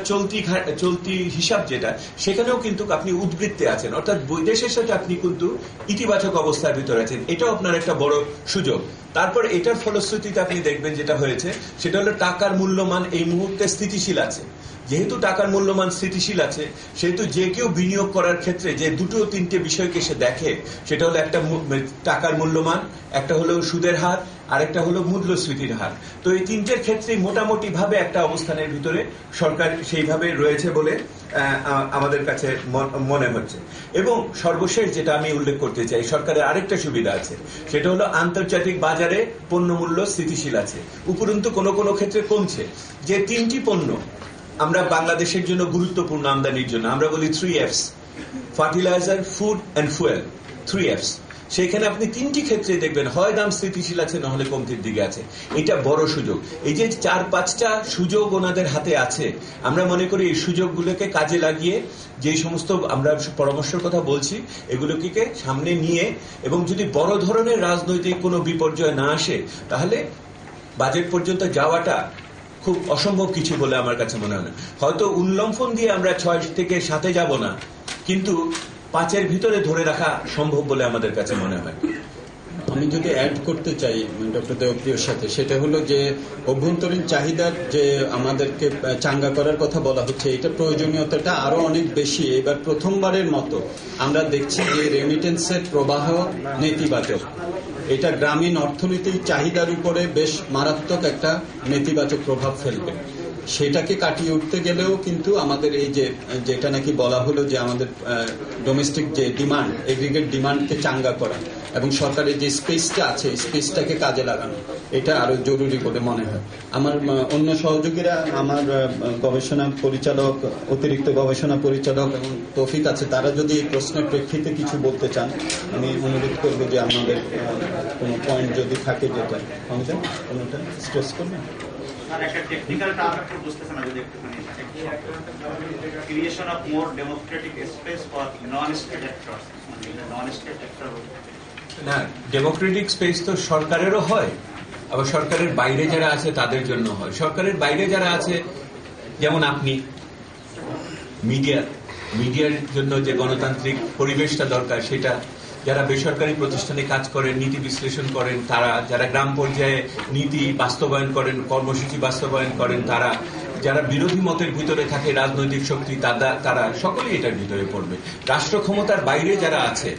Speaker 6: চলতি হিসাব যেটা, সেখানেও কিন্তু আপনি উদ্বৃত্তে আছেন, অর্থাৎ বৈদেশের সাথে আপনি কিন্তু ইতিবাচক অবস্থার ভিতরে আছেন। এটাও আপনার একটা বড় সুযোগ। তারপর এটার ফলশ্রুতিতে আপনি দেখবেন যেটা হয়েছে সেটা হলো টাকার মূল্যমান এই মুহূর্তে স্থিতিশীল আছে। যেহেতু টাকার মূল্যমান স্থিতিশীল আছে, সেহেতু যে কেউ বিনিয়োগ করার ক্ষেত্রে যে 2-3টে বিষয়কে সে দেখে, সেটা হলো একটা টাকার মূল্যমান, একটা হলো সুদের হার, আরেকটা হলো মূল্যস্ফীতির হার। তো এই 3টের ক্ষেত্রেই মোটামুটি ভাবে একটা অবস্থানের ভিতরে সরকার সেইভাবে রয়েছে বলে আমাদের কাছে মনে হচ্ছে। এবং সর্বশেষ যেটা আমি উল্লেখ করতে চাই, সরকারের আরেকটা সুবিধা আছে, সেটা হলো আন্তর্জাতিক বাজারে পণ্যমূল্য স্থিতিশীল আছে, উপরন্তু কোনো কোনো ক্ষেত্রে কমছে। যে 3টি পণ্য আমরা বাংলাদেশের জন্য গুরুত্বপূর্ণ আমদানির জন্য, আমরা বলি 3Fs, fertiliser, food and fuel, 3Fs। সেখানে আপনি 3টি ক্ষেত্রে দেখবেন হয় দাম স্থিতিশীল আছে, নাহলে কমতির দিকে আছে। এটা বড় সুযোগ। এই যে 4-5টা সুযোগ ওনাদের হাতে আছে, আমরা মনে করি এই সুযোগগুলোকে কাজে লাগিয়ে যে সমস্ত আমরা পরামর্শের কথা বলছি, এগুলোকে সামনে নিয়ে, এবং যদি বড় ধরনের রাজনৈতিক কোনো বিপর্যয় না আসে, তাহলে বাজেট পর্যন্ত যাওয়াটা খুব অসম্ভব কিছু বলে আমার কাছে মনে হয় না। হয়তো উল্লম্ফন দিয়ে আমরা 6 থেকে 7 যাব না, কিন্তু 5-এর ভিতরে ধরে রাখা সম্ভব বলে আমাদের কাছে মনে হয়।
Speaker 1: আমি যদি অ্যাড করতে চাই ডক্টর দেবপ্রিয়র সাথে, সেটা হলো যে অভ্যন্তরীণ চাহিদার যে আমাদেরকে চাঙ্গা করার কথা বলা হচ্ছে, এটা প্রয়োজনীয়তাটা আরো অনেক বেশি। এবার প্রথমবারের মতো আমরা দেখছি যে রেমিটেন্সের প্রবাহ নেতিবাচক। এটা গ্রামীণ অর্থনীতির চাহিদার উপরে বেশ মারাত্মক একটা নেতিবাচক প্রভাব ফেলবে। সেটাকে কাটিয়ে উঠতে গেলেও কিন্তু আমাদের এই যে যেটা নাকি বলা হলো যে আমাদের ডোমেস্টিক যে ডিমান্ড, এগ্রিগেট ডিমান্ডকে চাঙ্গা করা এবং সরকারের যে স্পেসটা আছে স্পেসটাকে কাজে লাগানো, এটা আরো জরুরি বলে মনে হয়। আমার অন্য সহযোগীরা, আমার গবেষণা পরিচালক, অতিরিক্ত গবেষণা পরিচালক এবং তৌফিক আছে, তারা যদি এই প্রশ্নের প্রেক্ষিতে কিছু বলতে চান আমি অনুরোধ করবো যে আমাদের কোনো পয়েন্ট যদি থাকে যেটা আমাদের কোনোটা স্ট্রেস করবেন।
Speaker 2: আর একটা টেকনিক্যাল টার্ম একটু বুঝতেছেন না যদি একটুখানি creation of more Democratic space for non state actors, মানে নন স্টেট অ্যাক্টর
Speaker 6: না, ডেমোক্রেটিক স্পেস তো সরকারেরও হয়, আবার সরকারের বাইরে যারা আছে তাদের জন্য হয়। সরকারের বাইরে যারা আছে, যেমন আপনি, মিডিয়ার জন্য যে গণতান্ত্রিক পরিবেশটা দরকার সেটা, যারা বেসরকারি প্রতিষ্ঠানে কাজ করেন, নীতি বিশ্লেষণ করেন তারা, যারা গ্রাম পর্যায়ে নীতি বাস্তবায়ন করেন, কর্মসূচি বাস্তবায়ন করেন তারা, যারা বিরোধী মতের ভিতরে থাকে রাজনৈতিক শক্তি তারা সকলেই এটার ভিতরে পড়বে। রাষ্ট্র ক্ষমতার বাইরে যারা আছে,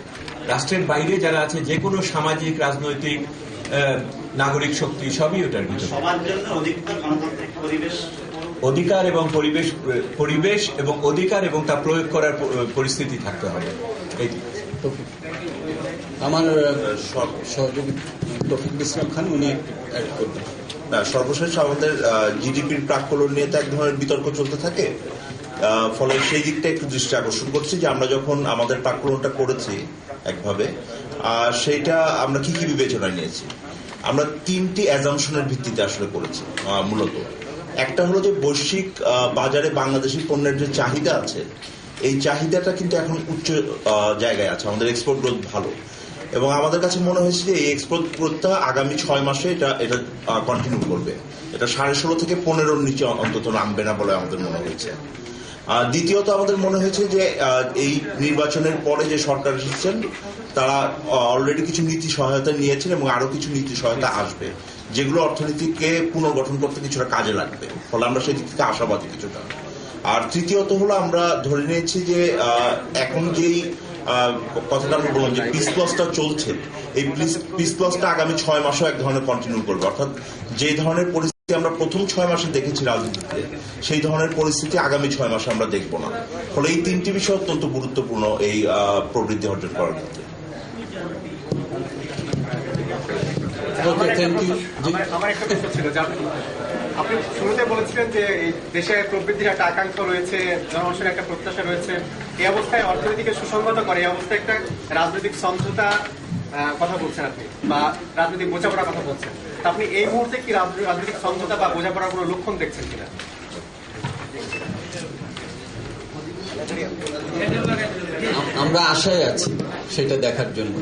Speaker 6: রাষ্ট্রের বাইরে যারা আছে, যে কোনো সামাজিক, রাজনৈতিক, নাগরিক শক্তি সবই ওটার ভিতরে।
Speaker 2: সবার জন্য অধিকতর গণতান্ত্রিক
Speaker 6: অধিকার এবং পরিবেশ এবং অধিকার এবং তা প্রয়োগ করার পরিস্থিতি থাকতে হবে। এটি
Speaker 1: আমার সহযোগী তৌফিক ইসলাম খান, উনি অ্যাড করবেন।
Speaker 8: সর্বশেষ আমাদের জিডিপির প্রাক্কলন নিয়ে তো এক ধরনের বিতর্ক চলতে থাকে, ফলে সেই দিকটা একটু দৃষ্টি আকর্ষণ করছি যে আমরা যখন আমাদের প্রাক্কলনটা করেছি একভাবে, সেইটা আমরা কি কি বিবেচনায় নিয়েছি। আমরা 3টি অ্যাজাম্পশনের ভিত্তিতে আসলে করেছি মূলত। একটা হলো যে বৈশ্বিক বাজারে বাংলাদেশি পণ্যের যে চাহিদা আছে, এই চাহিদাটা কিন্তু এখন উচ্চ জায়গায় আছে, আমাদের এক্সপোর্ট গ্রোথ ভালো, এবং আমাদের কাছে মনে হয়েছে যে এই এক্সপোর্ট গ্রোথটা আগামী 6 মাসে এটা কন্টিনিউ করবে। এটা 16.5 থেকে 15-র নিচে অন্তত নামবে না বলে আমাদের মনে হয়েছে। দ্বিতীয়ত আমাদের মনে হয়েছে যে এই নির্বাচনের পরে যে সরকার এসেছেন তারা অলরেডি কিছু নীতি সহায়তা নিয়েছেন এবং আরো কিছু নীতি সহায়তা আসবে, যেগুলো অর্থনীতিকে পুনর্গঠন করতে কিছুটা কাজে লাগবে, ফলে আমরা সেই দিক থেকে আশাবাদী কিছুটা। আর তৃতীয়ত হলো আমরা ধরে নিয়েছি যে এখন যেই কথাটা আমি বললাম যে পিস প্লাসটা চলছে, এই পিস প্লাসটা আগামী 6 মাসও এক ধরনের কন্টিনিউ করবে, অর্থাৎ যে ধরনের পরিস্থিতি আমরা প্রথম 6 মাসে দেখেছি রাজনীতিতে, সেই ধরনের পরিস্থিতি আগামী 6 মাসে আমরা দেখবো না। ফলে এই 3টি বিষয় অত্যন্ত গুরুত্বপূর্ণ এই প্রবৃদ্ধি অর্জন করার ক্ষেত্রে।
Speaker 9: আমার একটা প্রশ্ন ছিল যে আপনি শুরুতে বলেছিলেন যে এই দেশে প্রবৃদ্ধির একটা আকাঙ্ক্ষা রয়েছে, জনগণের একটা প্রত্যাশা রয়েছে, এই অবস্থায় অর্থনীতিকে সুসংহত করে, এই অবস্থায় একটা রাজনৈতিক সমঝোতা কথা বলছেন আপনি, বা রাজনৈতিক বোঝাপড়ার কথা বলছেন। আপনি এই মুহূর্তে কি রাজনৈতিক সমঝোতা বা বোঝাপড়ার কোনো লক্ষণ দেখছেন কিনা?
Speaker 1: আমরা আশায় আছি সেটা দেখার জন্য।